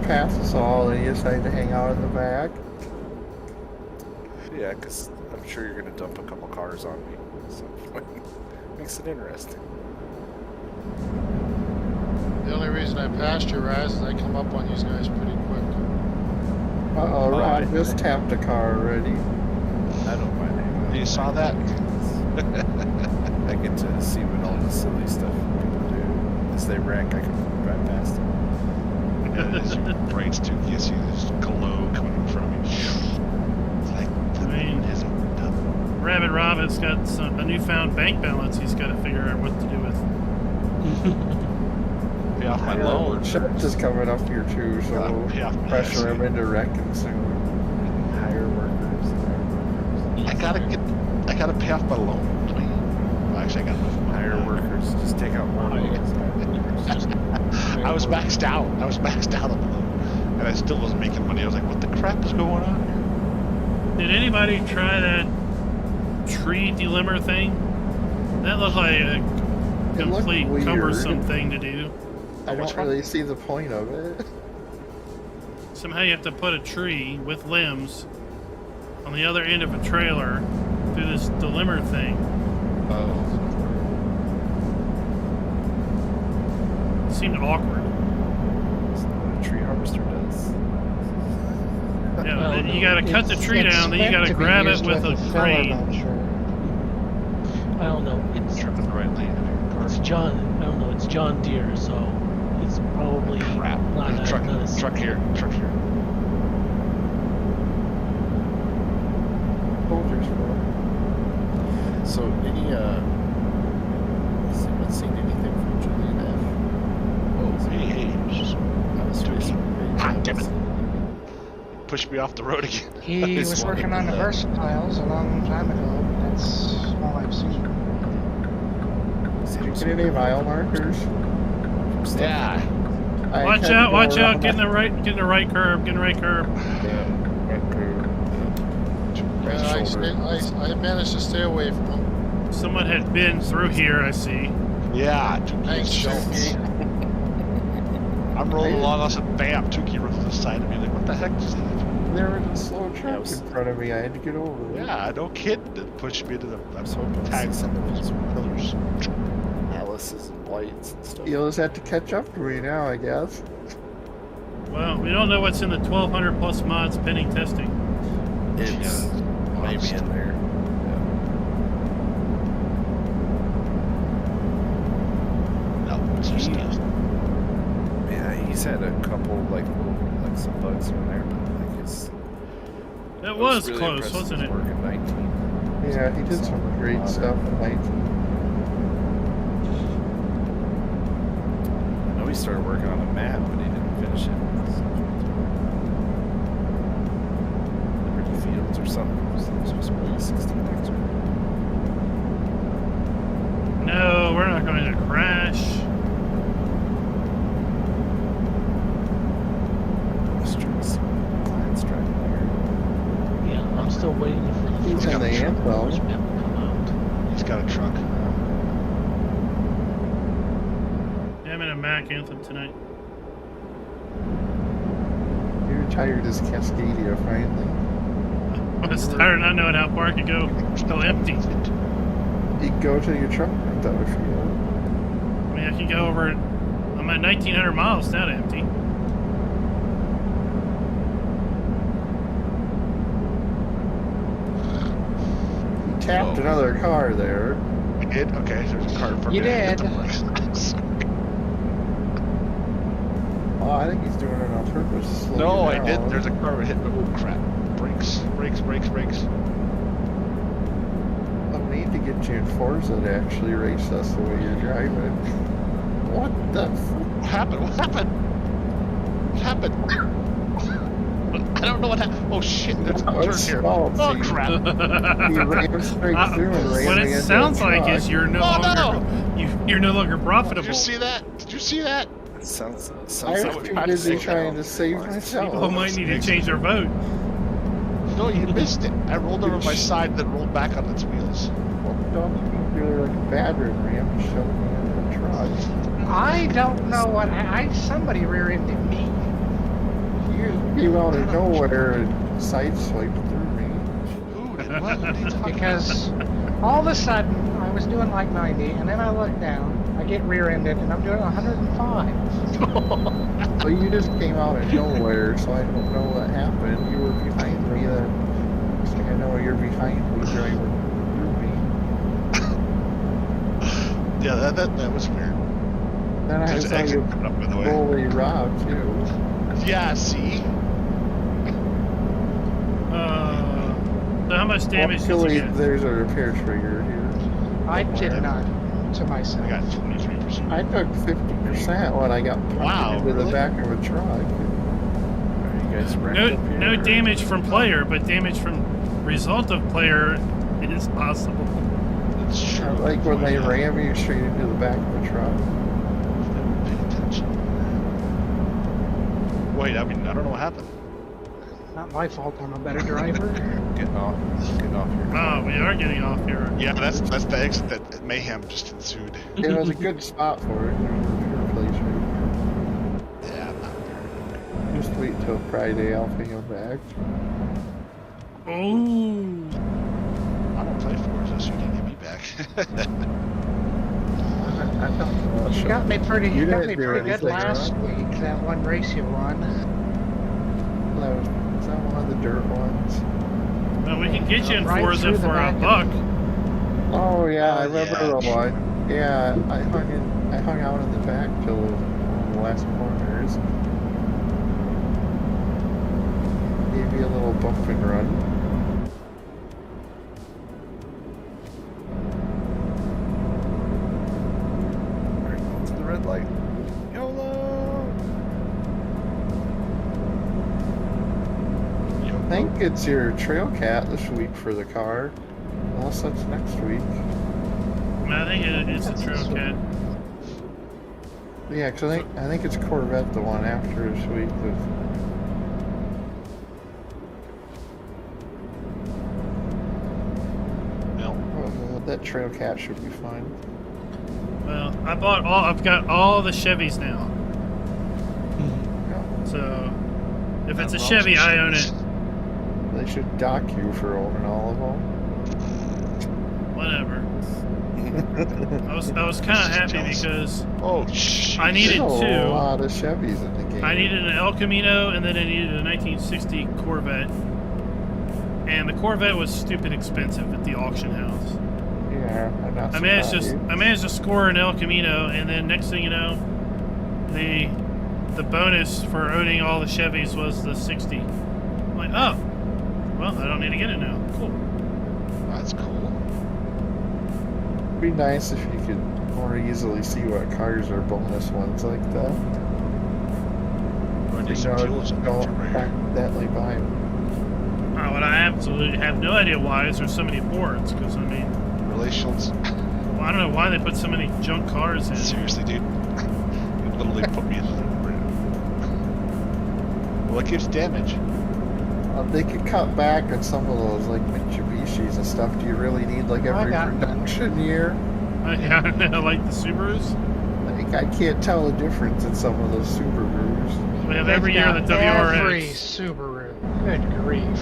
pass us all and you decide to hang out in the back. Yeah, because I'm sure you're going to dump a couple cars on me. So makes it interesting. The only reason I passed you, Raz, is I come up on these guys pretty quick. Uh-oh, Oh, Ron just tapped a car already. I don't mind hanging out. You saw that? I get to see what all the silly stuff people do. As they wreck, I can drive past them. As your brains too, you see this glow coming from you. It's like, I mean, Rabbit Robin's got a newfound bank balance he's got to figure out what to do with. pay off my loan. Shep's is coming up here too, so Pay off my pressure him into wrecking soon. Hire workers. I gotta pay off my loan. Well, actually, I got enough money. Hire workers. Just take out more loans. I was maxed out. I was maxed out on the loan, and I still wasn't making money. I was like, "What the crap is going on here?" Did anybody try that tree delimber thing? That looked like a complete weird. cumbersome thing to do. I don't really see the point of it. Somehow you have to put a tree with limbs on the other end of a trailer through this delimber thing. It seemed awkward. That's not what a tree harvester does. Yeah, Well, you gotta cut the tree down, then you gotta grab it with a crane. I don't know. It's Tripping the right lane. it's John. I don't know. It's John Deere, so it's probably Crap. not a, Truck, not a truck here. Truck here. Soldiers So, any, has anyone seen anything from Julian F? Oh, hey. I was racing. Ah, damn it. Push me off the road again. He was working on the Versatiles a long time ago. That's all I've seen. Did you get any mile markers? Yeah. I Watch had to out, go watch out, around get in the right curb, get in the right curb. I managed to stay away from them. Someone had been through here, I see. Yeah. Thanks, Shelby. I'm rolling along, all of a sudden, bam, Tukey runs to the side of me. Like, what the heck is that? There was a slow truck in front of me. I had to get over it. Yeah, no kid that pushed me into the. I was hoping to tags see some of those pillars. Alice's and Blights and stuff. You'll just have to catch up to me now, I guess. Well, we don't know what's in the 1,200 plus mods pending testing. It's maybe in there. No, it's just Yeah, he's had a couple like some bugs in there, but like it's. It was really close, impressive wasn't it? Work in 19. Yeah, he did some great stuff in 19. I know he started working on a map, but he didn't finish it. Liberty Fields or something. It was supposed to be 16X. No, we're not going to crash. Just trying to see what client's driving there. Yeah, I'm still waiting for the He's in the first anthem. map to come out. He's got a truck. Yeah, I'm in a Mac Anthem tonight. He retired his Cascadia finally. I was tired of not knowing how far I could go. Still empty. You can go to your truck runs out if you want. I mean, I can go over. I'm at 1,900 miles now to empty. You tapped another car there. I did? Okay, there's a car in front You of me. did. Oh, I think he's doing it on purpose. to slow No, you I down. didn't. There's a car hit me. Oh, crap. Brakes. I'll need to get you in Forza to actually race us the way you're driving. What the fuck? What happened? I don't know what happened. Oh, shit. There's a turn it's here. small, Oh, see. crap. You ran straight through and ran What me it into sounds a like truck. is you're no Oh, longer you're no longer profitable. Did you see that? Did you see that? It sounds I like was what too you're busy saying. trying to save myself. People might need to change their vote. No, you missed it. I rolled over my side, then rolled back on its wheels. Well, don't you do like a battering ram to shove me into a truck? I don't know what somebody rear-ended me. came out of nowhere and sideswiped through me. Who did what? What are you talking Because all of a sudden, I was doing like 90, and then I look down, I get rear-ended, and I'm doing 105. Well, you just came out of nowhere, so I don't know what happened. You were behind me, then next thing I know, you're behind me driving through me. about? Yeah, that was weird. Then I There's saw an exit you coming up, by the way. fully robbed too. Yeah, see? So how much damage did you Luckily, get? there's a repair trigger here. I did none to myself. I got 23%. I took 50% when I got punched Wow, into the really? back of a truck. Are you guys wrecked No, up here? no damage from player, but damage from result of player is possible. That's true. Like when they Yeah. ram you straight into the back of a truck. Never paid attention. Wait, I mean, I don't know what happened. Not my fault, I'm a better driver. Getting off here. Oh, we are getting off here. Yeah, that's the exit that mayhem just ensued. It was a good spot for it. There's a repair place right Yeah, I'm not here. Just wait till Friday, I'll pay him back. Oh, I don't play Forza, so you can get me back. I don't know. You got me pretty, You you got didn't me do pretty good anything last wrong. week, that one race you won. Was that one of the dirt ones? well, we can get you in Right Forza through the for a back buck. Oh yeah, Oh, I remember yeah. the one. Yeah, I hung out in the back till the last corners. Gave me a little bump and run. Alright, going to the red light. YOLO! I think it's your trail cat this week for the car. Unless that's next week. I think it's a trail cat. Yeah, cause I think it's Corvette the one after this week. That trail cat should be fine. Well, I've got all the Chevys now. Yeah. So if it's a I love Chevy, I own Chevys. it. They should dock you for owning all of them. Whatever. I was kind of happy Jealous. because Oh, shit. I needed There's a two. lot of Chevys in the game. I needed an El Camino and then I needed a 1960 Corvette. And the Corvette was stupid expensive at the auction house. Yeah, I'm not I managed surprised. to score an El Camino, and then next thing you know, the bonus for owning all the Chevys was the 60. I'm like, oh, well, I don't need to get it now. Cool. That's cool. It'd be nice if you could more easily see what cars are bonus ones like that. Going to You get some know, fuels in don't there right here. accidentally buy them. Oh, and I absolutely have no idea why there's so many boards, because, I mean, Relations. well, I don't know why they put so many junk cars in. Seriously, dude. You literally put me in the Well, it gives damage. They could cut back on some of those like Mitsubishis and stuff. Do you really need like I every got none. production year? Yeah, I like the Subarus. Like I can't tell the difference in some of those Subarus. We have every They've year the got every WRX. Subaru. Good grief.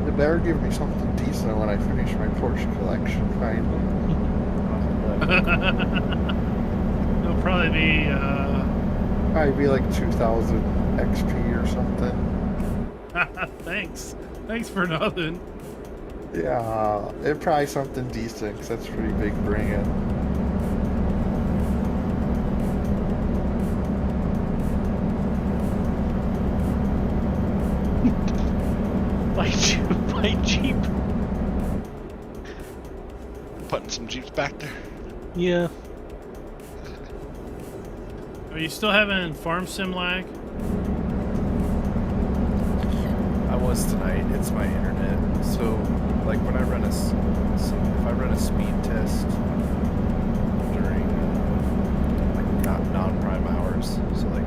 They better give me something decent when I finish my Porsche collection finally. It'll probably be, Probably be like 2000 XP or something. thanks. Thanks for nothing. Yeah, it probably something decent, 'cause that's pretty big bringing. By Jeep. Putting some Jeeps back there. Yeah. Are you still having farm sim lag? I was tonight. It's my internet. So, like when I run if I run a speed test during like non-prime hours, so like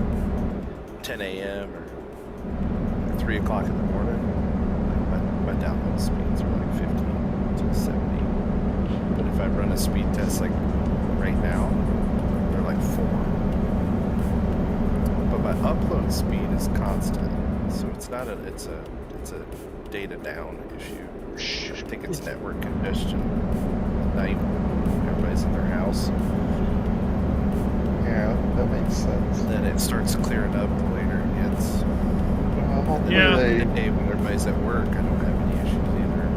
10 a.m. or 3 o'clock in the morning, run a speed test like right now, they're like 4. But my upload speed is constant, so it's not a it's a data down issue. I think it's network congestion. At night, everybody's in their house. Yeah, that makes sense. Then it starts clearing up the later it gets. Well, hopefully Yeah. they, Hey, when everybody's at work, I don't have any issues either.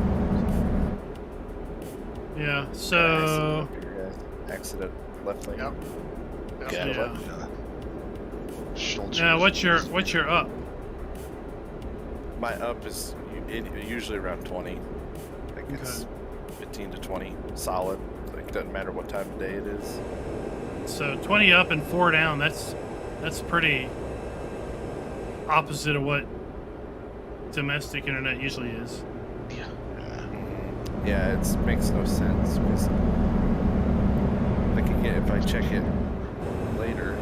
Yeah. Accident So up here, guys. Accident left lane. Yep. Yeah. yeah. Schultz Now, was- what's your up? My up is usually around 20. Like it's 15 to 20, solid. Like doesn't matter what time of day it is. So 20 up and 4 down. That's pretty opposite of what domestic internet usually is. Yeah, it makes no sense because like again, if I check it later,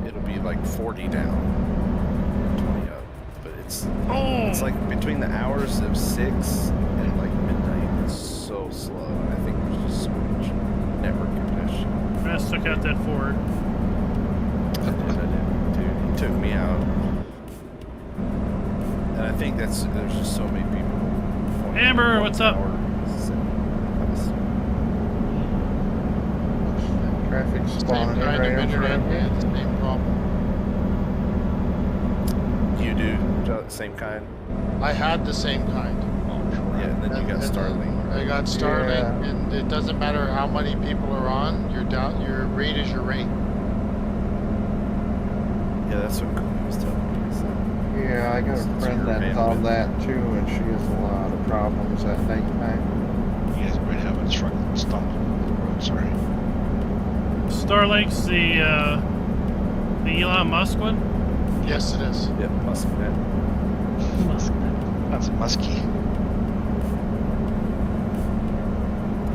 it'll be like 40 down, 20 up. But it's like between the hours of 6 and like midnight, it's so slow, and I think there's just so much network congestion. I stuck out that forward. I did, dude. He took me out. And I think there's just so many people. Amber, what's up? traffic Same spawning kind right of in front internet, of me. man. Same problem. You do same kind? I had the same kind. Yeah, and then you got Starlink. I got Starlink, Yeah. and it doesn't matter how many people are on. Your rate is your rate. Yeah, that's what Cody was telling me. So. Yeah, I got a friend that's on that too, and she has a lot of problems at nighttime. You guys might have a truck stopped on the road, sorry. Starlink's the Elon Musk one. Yes, it is. Yep, must be that. That's a muskie.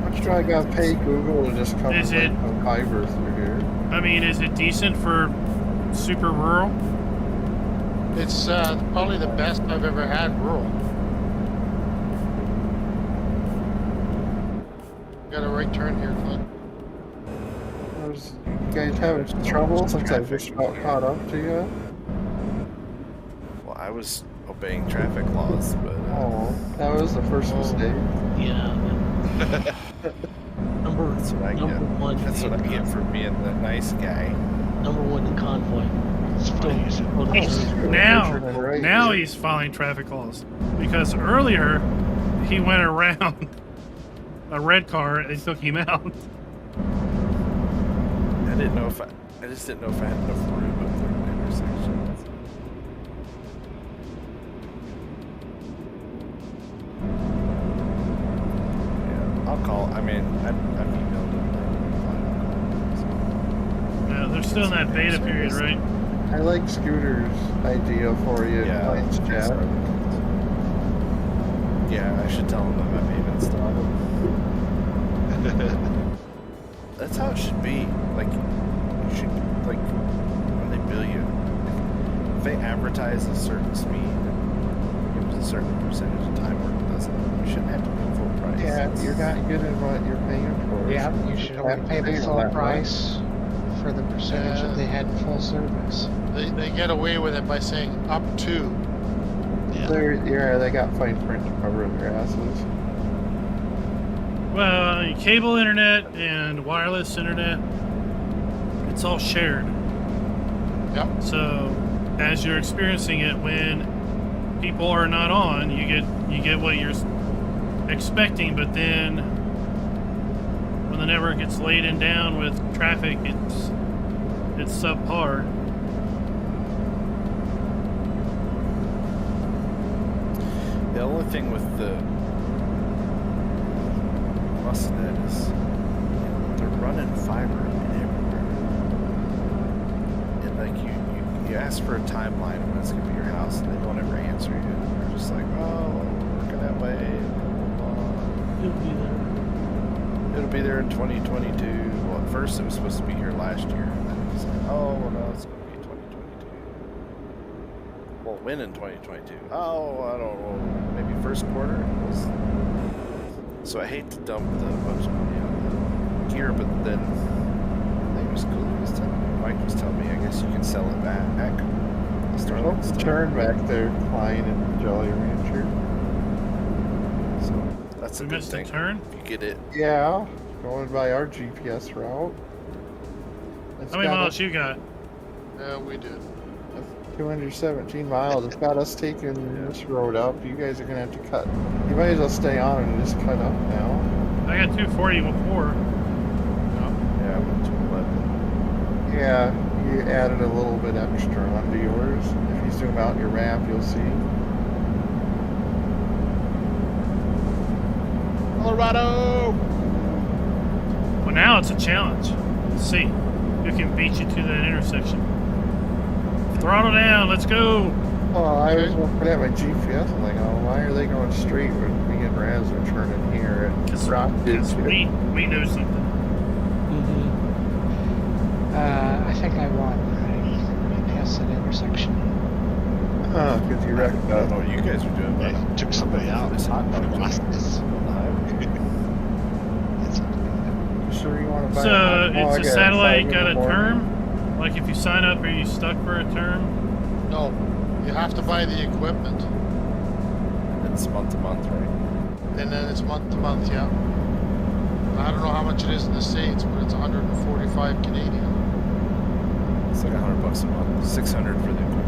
I'm sure I gotta pay Google to just come Is and it- put fiber through here. I mean, is it decent for super rural? It's probably the best I've ever had rural. Got a right turn here, Clint. You guys having trouble since I just about caught up to you? Well, I was obeying traffic laws, but Oh, that was the first mistake. Yeah. number that's what I number get. one. That's what I in, get for being the nice guy. Number 1 in Convoy. It's funny you said Now he's following traffic laws because earlier he went around a red car and took him out. I just didn't know if I had enough room up there in the intersection. Yeah, I'll call. I mean, I've emailed them. They're still in that beta period, right? I like Scooter's idea for you. Yeah. Client's chat. Yeah, I should tell them that my payment's done. That's how it should be. Like, you should, like, when they bill you, if they advertise a certain speed and give us a certain percentage of time where it doesn't, you shouldn't have to pay full price. Yeah, you're not getting what you're paying for. Yeah, you should only pay the full price for the percentage that they had in full service. They get away with it by saying up to. They got fine print to cover their asses. Well, cable internet and wireless internet, it's all shared. Yep. So, as you're experiencing it, when people are not on, you get what you're expecting. But then, when the network gets laden down with traffic, it's subpar. The only thing with the Mustnet is they're running fiber everywhere. And like you ask for a timeline of when it's gonna be your house and they don't ever answer you. They're just like, oh, we're working that way, blah, blah, It'll be there. blah. It'll be there in 2022. Well, at first it was supposed to be here last year, and then it's like, oh well, no, it's gonna be 2022. Well, when in 2022? Oh, I don't know. Maybe first quarter. It was So I hate to dump the bunch of money on the gear, but then I think it was Cooley was telling me, Mike was telling me, I guess you can sell it back. There's a turn back there, Klein and Jolly Rancher. So that's a We good missed a thing. turn. If you get it, Yeah, going by our GPS route. It's How many got miles us- you got? Yeah, we did. 217 miles. It's got us taking this road up. You guys are gonna have to cut. You might as well stay on and just cut up now. I got 240 before. yeah, I went to 11. Yeah, you added a little bit extra onto yours. If you zoom out your map, you'll see. Colorado! Well, now it's a challenge. Let's see who can beat you to that intersection. Throttle down. Let's go. Well, I was looking at my GPS. I'm like, oh, why are they going straight when me and Raz are turning here? And Because Rock did we know something. I think I won. I passed that intersection. Oh, because you wrecked I up. don't know what you guys were doing, but Yeah, you took somebody out. This hot dog Lost this. on the highway. Sure you want to buy So a hot dog it's a at satellite 5 in got the a morning? term. Like if you sign up, are you stuck for a term? No, you have to buy the equipment, It's month to month, right? and then it's month to month, yeah. I don't know how much it is in the States, but it's 145 Canadian. It's like $100 a month. 600 for the equipment.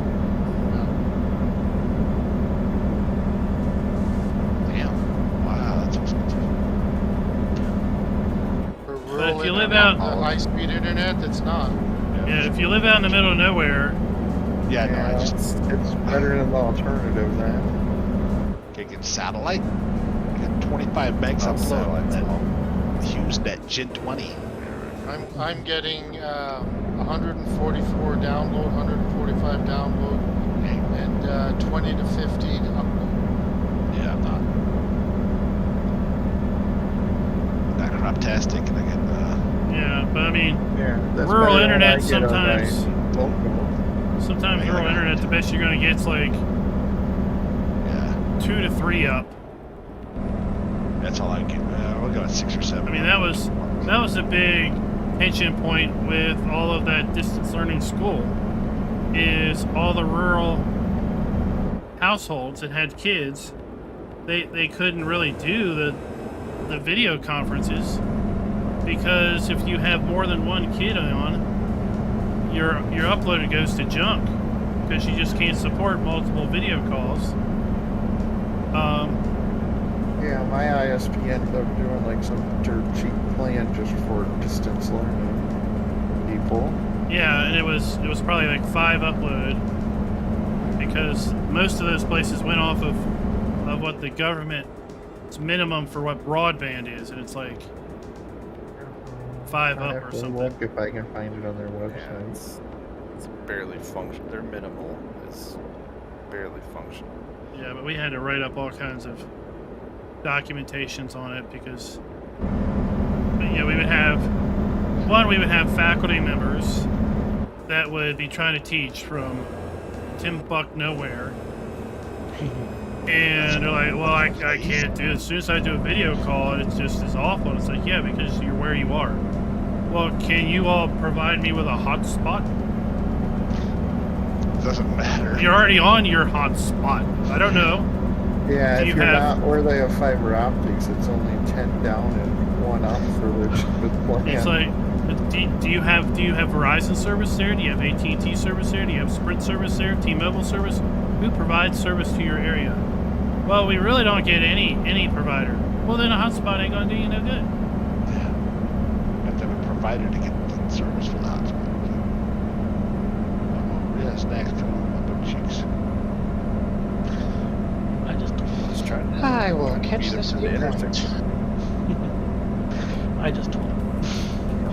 Damn. Wow, that's expensive. For But rural if you live internet, out- the high-speed internet, it's not. Yeah, if you live out in the middle of nowhere, Yeah, no, I Yeah, just it's better than the alternative then. can't get satellite. I got 25 megs Oh, upload satellite's and long. HughesNet Gen 20. I'm getting 144 download, 145 download, and 20 to 50 to upload. Yeah, I'm not craptastic, and I get yeah. But I mean, Yeah, that's rural better than internet I get on my sometimes. local. Sometimes Yeah, rural I got internet, it. the best you're gonna get is like yeah. 2 to 3 up. That's all I get. We'll go at 6 or 7. I mean, that was a big tension point with all of that distance learning school. Is all the rural households that had kids, they couldn't really do the video conferences because if you have more than one kid on, your upload goes to junk because you just can't support multiple video calls. Yeah, my ISP ended up doing like some dirt cheap plan just for distance learning people. Yeah, and it was probably like 5 upload because most of those places went off of what the government's minimum for what broadband is, and it's like 5 I up have or to something. look if I can find it on their Yeah, website. it's barely functional. Their minimal is barely functional. Yeah, but we had to write up all kinds of documentations on it because we would have faculty members that would be trying to teach from Timbuk nowhere, and they're like, well, I can't do it. As soon as I do a video call, it's just as awful. It's like, yeah, because you're where you are. Well, can you all provide me with a hotspot? Doesn't matter. You're already on your hotspot. I don't know. Yeah, Do if you you're have- not where they have fiber optics, it's only 10 down and 1 up for the cheapest plan. It's like, do you have Verizon service there? Do you have AT&T service there? Do you have Sprint service there? T-Mobile service? Who provides service to your area? Well, we really don't get any provider. Well, then a hotspot ain't gonna do you no good. You have to have a provider to get the service for the hotspot. Real snacks coming on my cheeks. I just Let's try to I will catch beat 'em this to the viewpoint. intersection. I just told him.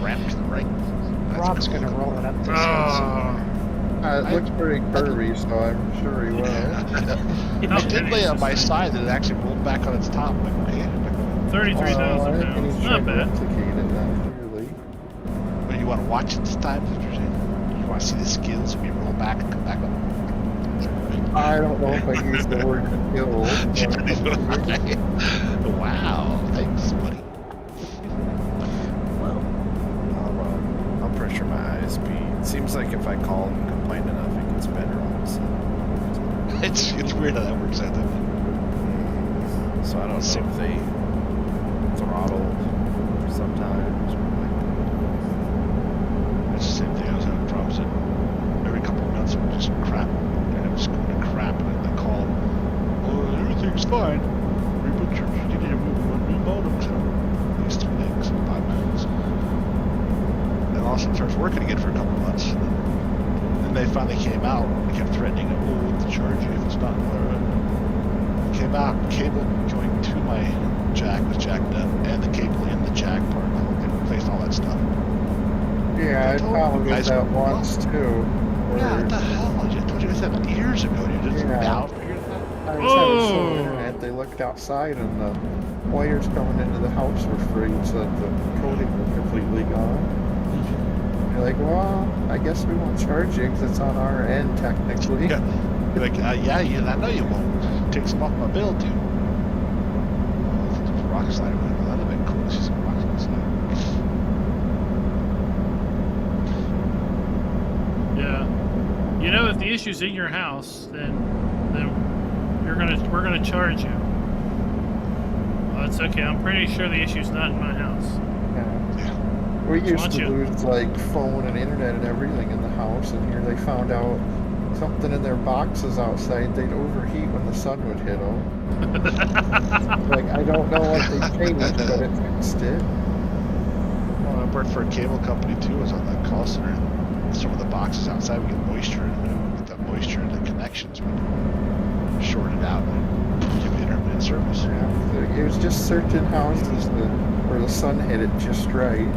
Ramp to the right. That's Rob's cool. gonna roll it up this Oh, It looks pretty curvy, so I'm sure he will. I did lay on my side that it actually rolled back on its top. Like, okay. 33,000 And pounds. he's Not trying to bad. replicate it now, clearly. But you want to watch it this time? Is what you're saying? You want to see the skills? We roll back and come back up. I don't know if I used the word kill. Wow, thanks, buddy. I'll pressure my ISP. It seems like if I call and complain enough, it gets better all of a sudden. It's weird how that works out, though. So I don't know if they throttle sometimes. Or like, It's the same thing. I was having problems with every couple of months. It would just crap, and it was going to crap, and then call. Oh, everything's fine. Reboot your. You need to remote them to these 2 things in 5 minutes. Then all of a sudden, it starts working again for a couple of months. And then they finally came out and kept threatening it. Oh, we'll have to charge you if it's not. Came out, cable going to my jack was jacked up, and the cable in the jack part. They replaced all that stuff. Yeah, I probably did that once too. Yeah, what the hell? I told you guys that years ago. You just now figured it out. I was having some internet. They looked outside, and the wires coming into the house were frayed, so that the coating was completely gone. You're like, well, I guess we won't charge you because it's on our end technically. Yeah. You're like, yeah, I know you won't. Take some off my bill too. Rock slider, that'd have been cool. She's a rock slider. Yeah. You know, if the issue's in your house, then we're gonna charge you. Well, it's okay. I'm pretty sure the issue's not in my house. Yeah. We used to lose like phone and internet and everything in the house, and here they found out something in their boxes outside, they'd overheat when the sun would hit them. Like, I don't know what they changed, but it fixed it. Well, I worked for a cable company too. I was on that call center. And some of the boxes outside would get moisture, and with that moisture, the connections would short it out and give intermittent service. Yeah, it was just certain houses where the sun hit it just right.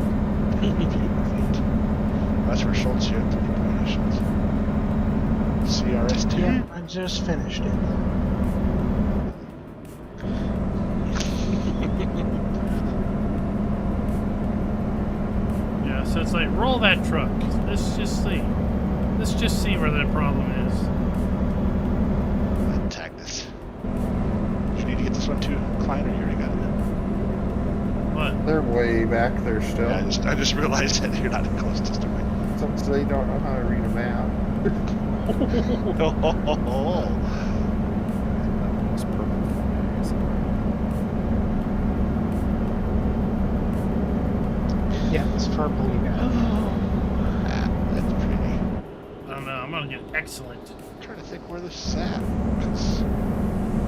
That's where Schultz here at the Nations. CRS2? Yeah, I just finished it. Yeah, so it's like, roll that truck. Let's just see. Let's just see where the problem is. Attack this. Do you need to get this one too, Klein, or you already got it? What? They're way back there still. Yeah, I just realized that you're not closest to me. Since they don't know how to read a map. it's purple. Yeah, it's purple you got. That's pretty. I don't know. I'm gonna get excellent. I'm trying to think where this is at. Because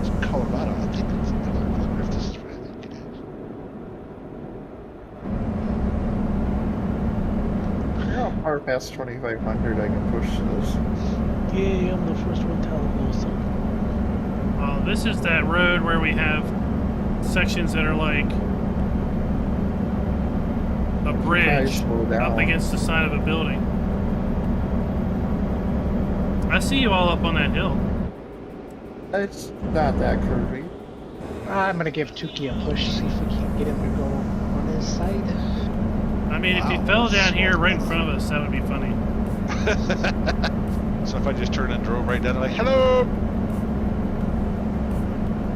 it's Colorado. I think it's. I wonder if this is where I think it is. How far past 2,500 I can push this? Yeah, I'm the first one telling those. Well, this is that road where we have sections that are like a bridge up against the side of a building. I see you all up on that hill. It's not that curvy. I'm gonna give Tuki a push, see if we can get him to go on his side. I mean, if he fell down here right in front of us, that would be funny. So if I just turned and drove right down, like, hello!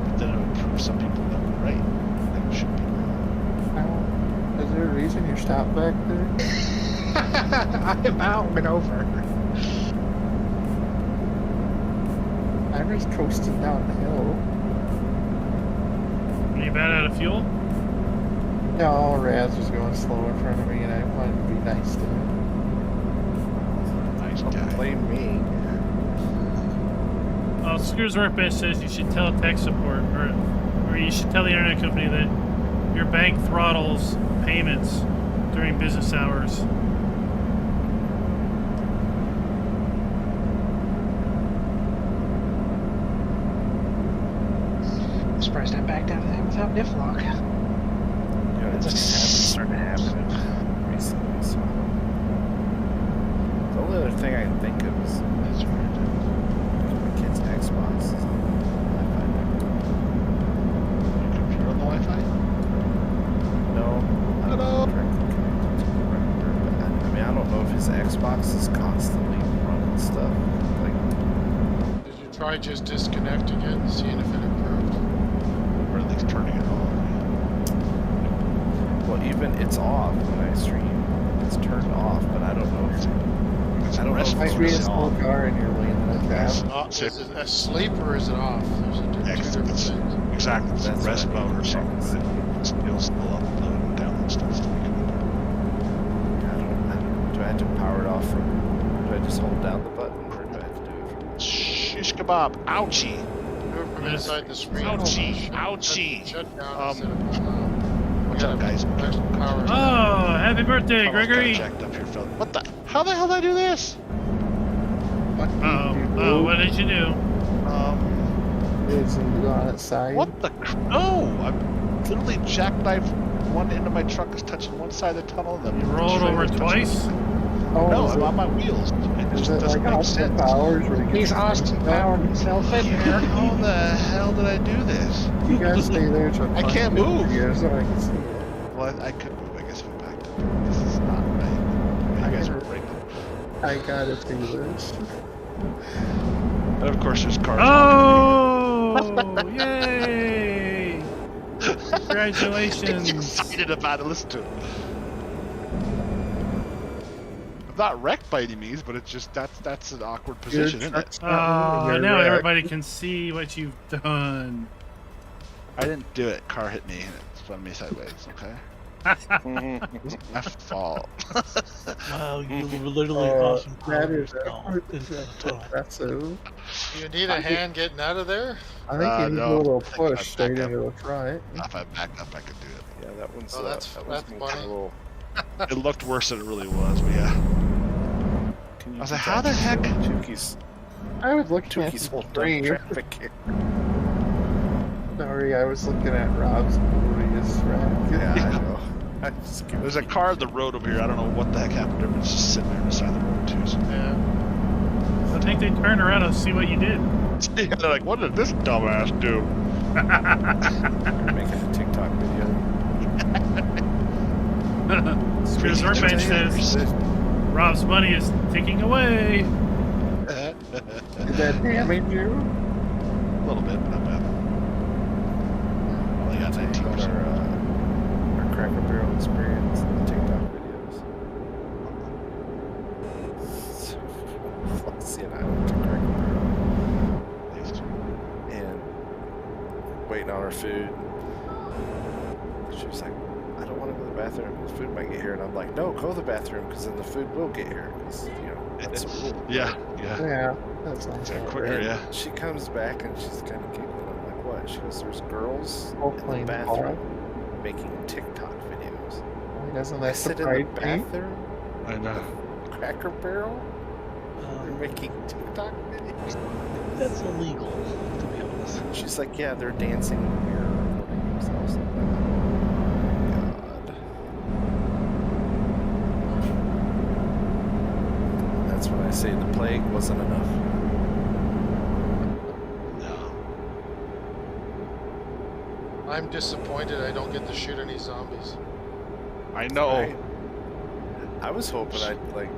But then it would prove some people that were right. That should be wrong. Is there a reason you stopped back there? I'm out and over. I was coasting down the hill. Are you bad out of fuel? No, Raz was going slow in front of me, and I wanted to be nice to him. Nice Don't guy. blame me. Well, Screws Workbench says you should tell tech support, or you should tell the internet company that your bank throttles payments during business hours. I'm surprised I backed out of that without diff lock. Yeah, it's starting to happen recently, so. The only other thing I can think of is my kid's Xbox is on Wi-Fi network. Your computer on the Wi-Fi? No, I'm not directly connected to the router, but I mean, I don't know if his Xbox is constantly running stuff. Like, Did you try try just disconnecting it and seeing if it improved? Or at least turning it on. Well, even it's off when I stream. It's turned off, but I don't know if I don't know if Might it's be a really small on. car in your lane like that. Is it asleep or is it off? There's two different It's- things. Exactly, it's a That's rest what I need mode or to check something, and see. but it's still uploading and downloading stuff. I don't, do I have to power it off from? Do I just hold down the button, or do I have to do it from? Shish kebab, ouchie! Do it from inside the screen. Ouchie, ouchie. Shut down Um, instead of What's up, guys? power. Oh, happy birthday, Almost got Gregory! jacked up here, fella. What the? How the hell did I do this? Oh, what did you do? Is it on its side? What the? No! I'm literally jackknifed. One end of my truck is touching one side of the tunnel, and You the rolled over twice? Oh, No, is I'm it, on my wheels. It is just it doesn't like make Austin sense. Powers? Where you He's can- Austin Powered himself in here. How the hell did I do this? You guys stay there till I can't move. Yeah, so I can see it. Well, I could move, I guess, if I backed up. This is not right. You guys are breaking. I gotta do this. And of course, there's cars. Oh! Yay! I'm Congratulations! excited about it. Listen to it. I'm not wrecked by any means, but it's just that's an awkward position, isn't it? Oh, now everybody can see what you've done. I didn't do it. Car hit me and it spun me sideways. Okay, it's my fault. Wow, you literally Oh, caused some that problems is now in the tunnel. That's it. You need a hand getting out of there? I think you need no. a little I think push I'd straight back up. into the front. If I back up, I could do it. Yeah, that one's. Oh, that's that one's funny. a little. It looked worse than it really was, but yeah. Can you I was like, do how that? the heck? Tukey's I was looking at Tukey's the holding screen. traffic here. Sorry, I was looking at Rob's glorious rack. Yeah, I know. I just keep There's a car on the road over here. I don't know what the heck happened to it. It's just sitting there on the side of the road too. So. Yeah. I think they turned around and see what you did. Yeah, they're like, what did this dumbass do? making a TikTok video. Chris Workbench says, Rob's money is ticking away. Did that damage you? A little bit, but not bad. Only got About 19%. our Cracker Barrel experience in the TikTok videos. Flexi and I went to Cracker Barrel and waiting on our food. She was like, I don't want to go to the bathroom. The food might get here. And I'm like, no, go to the bathroom because then the food will get here. Because, you know, that's the rule. Yeah, yeah. Yeah, that sounds Yeah, about quicker, right. yeah. She comes back and she's kind of giggling. I'm like, what? She goes, there's girls Oh, in the playing bathroom making TikTok videos. Doesn't I that sit in the surprise me? bathroom, I know. Cracker Barrel, they're making TikTok videos. That's illegal, to be honest. She's like, yeah, they're dancing in the mirror, recording themselves. I'm like, oh, God. That's when I say the plague wasn't enough. No. I'm disappointed I don't get to shoot any zombies. I know. Right? I was hoping I'd like,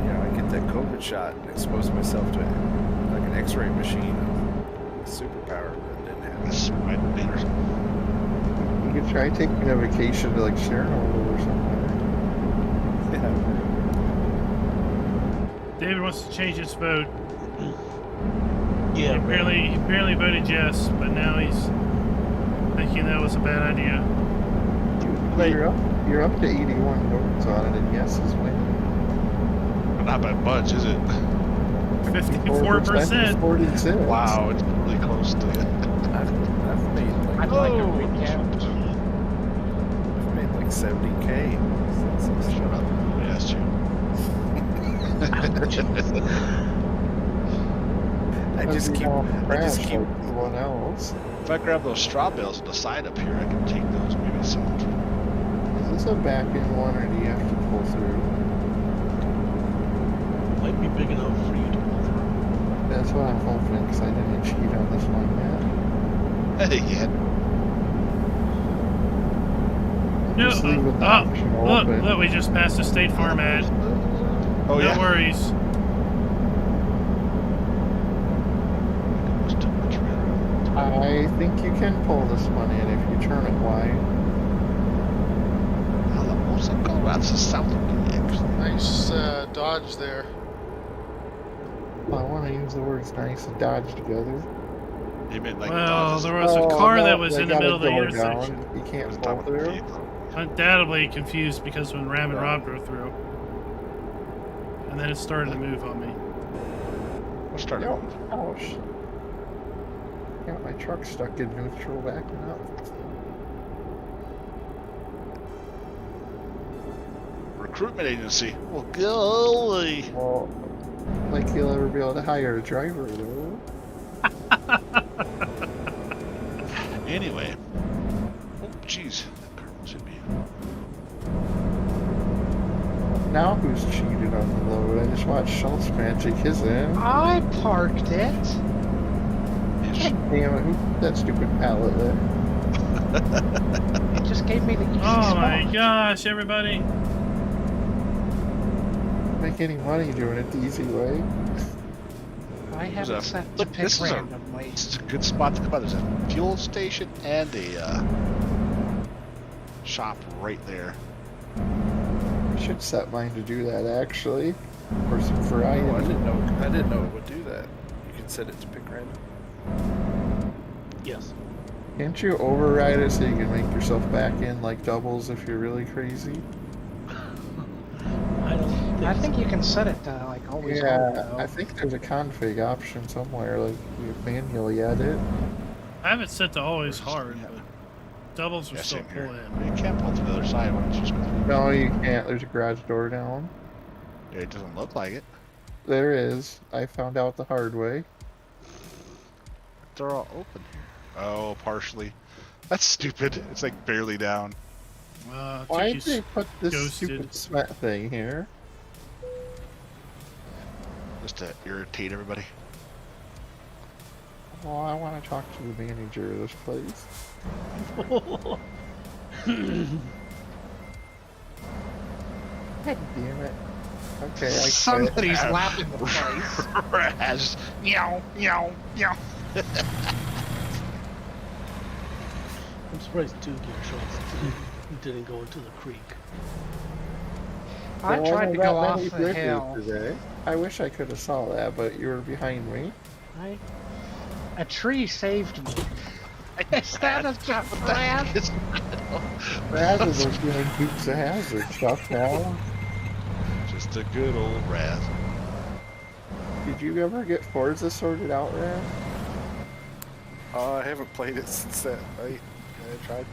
I get that COVID shot and expose myself to like an X-ray machine of superpower that didn't happen. That's right, or something. You could try taking a vacation to like Chernobyl or something. Yeah. David wants to change his vote. Yeah, He apparently voted yes, but now he's thinking that was a bad idea. You're up to 81 votes on it, and yes is winning. Not by much, is it? 54%. 46. Wow, it's really close to it. I've made like I'd like a recount. I've made like 70K. since I Shut up. I asked you. I just keep everyone else. If I grab those straw bales on the side up here, I can take those maybe some. Is this a back end one, or do you have to pull through? might be big enough for you to pull through. That's what I'm hoping, because I didn't cheat on this one yet. Yeah. No, Just leave it the option open. look, we just passed a State Farm ad. Oh No yeah. worries. I think you can pull this one in if you turn it wide. That's the south of me, actually. Nice dodge there. I want to use the words nice and dodge together. You meant like Well, dodges there was a car that was they in the got a middle of the door intersection. down. You on can't the pull top of the through. vehicle. Undoubtedly confused because when Ram and Rob drove through. And then it started to move on me. We'll start it. Ouch. Got my truck stuck in neutral backing up. Recruitment agency. Well, golly. Well, like you'll ever be able to hire a driver though. Anyway. Oh, jeez. That car should be. Now who's cheated on the load? I just watched Schultz magic his in. I parked it. Damn it, who put that stupid pallet there? It just gave me the easy Oh spot. my gosh, everybody. Make any money doing it the easy way. I have it set to Look, pick this is a randomly. this is a good spot to come out. There's a fuel station and a shop right there. I should set mine to do that actually. For some variety. Oh, I didn't know it would do that. You can set it to pick random. Yes. Can't you override it so you can make yourself back in like doubles if you're really crazy? I think you can set it to like always hold, Yeah, though. I think there's a config option somewhere, like you manually edit. I have it set to always hard, but doubles are Yeah, still same here. pull in. But you can't pull to the other side. Why don't you just go through? No, you can't. There's a garage door down. Yeah, it doesn't look like it. There is. I found out the hard way. They're all open here. Oh, partially. That's stupid. It's like barely down. Why took did they put this ghosted. stupid smet thing here? Just to irritate everybody. Oh, I want to talk to the manager of this place. God damn it. Okay, I quit. Somebody's lapping the place. Raz. Meow, meow, meow. I'm surprised two gear trucks didn't go into the creek. I There tried to wasn't go that off many the bridges hill. today. I wish I could have saw that, but you were behind me. A tree saved me. Is that a jump, Raz? Rather than doing Dukes of Hazzard stuff now. Just a good old Raz. Did you ever get Forza sorted out, Raz? I haven't played it since that night. I tried.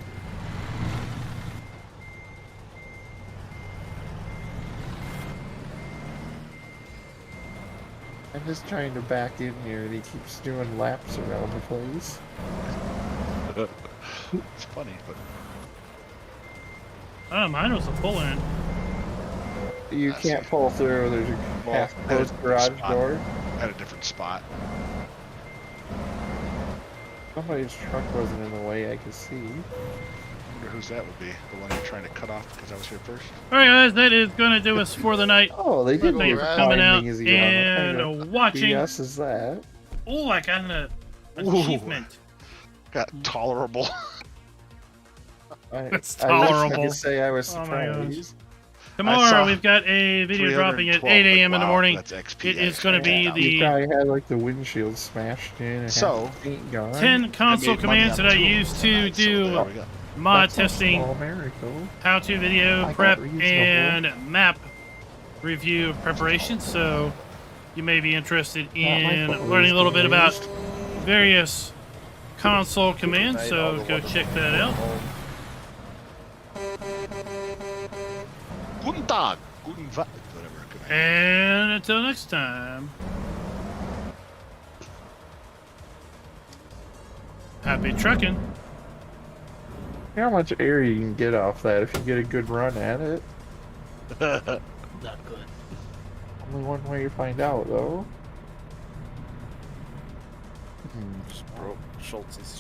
I'm just trying to back in here and he keeps doing laps around the place. It's funny, but Oh, mine was a pull in. You can't pull through, there's a half-closed garage door. at a different spot. Somebody's truck wasn't in the way I could see. I wonder whose that would be. The one you're trying to cut off because I was here first. Alright, guys, that is going to do us for the night. Oh, they did Thank you leave for a coming fine out easy on. What kind and of watching. BS is that? Oh, I got an Ooh. achievement. Got tolerable. It's I wish I tolerable. could say I was Oh my gosh. surprised. Tomorrow we've got a video dropping at 8 a.m. in the morning. That's XP. It is going to be You the probably had like the windshield smashed in and So, half the paint gone. 10 console made money commands on that I two of them use to tonight, so do there we go. mod That's a testing, small miracle. how-to video I got prep, reasonable. and map review preparation. So you may be interested in fault. learning a little bit about Used. various console commands. Night, So all the go wonderful check that out. people. Guten Tag. Guten Tag. Whatever. Good night. And until next time, happy trucking. How much air you can get off that if you get a good run at it? Not good. Only one way to find out, though. Just broke Schultz's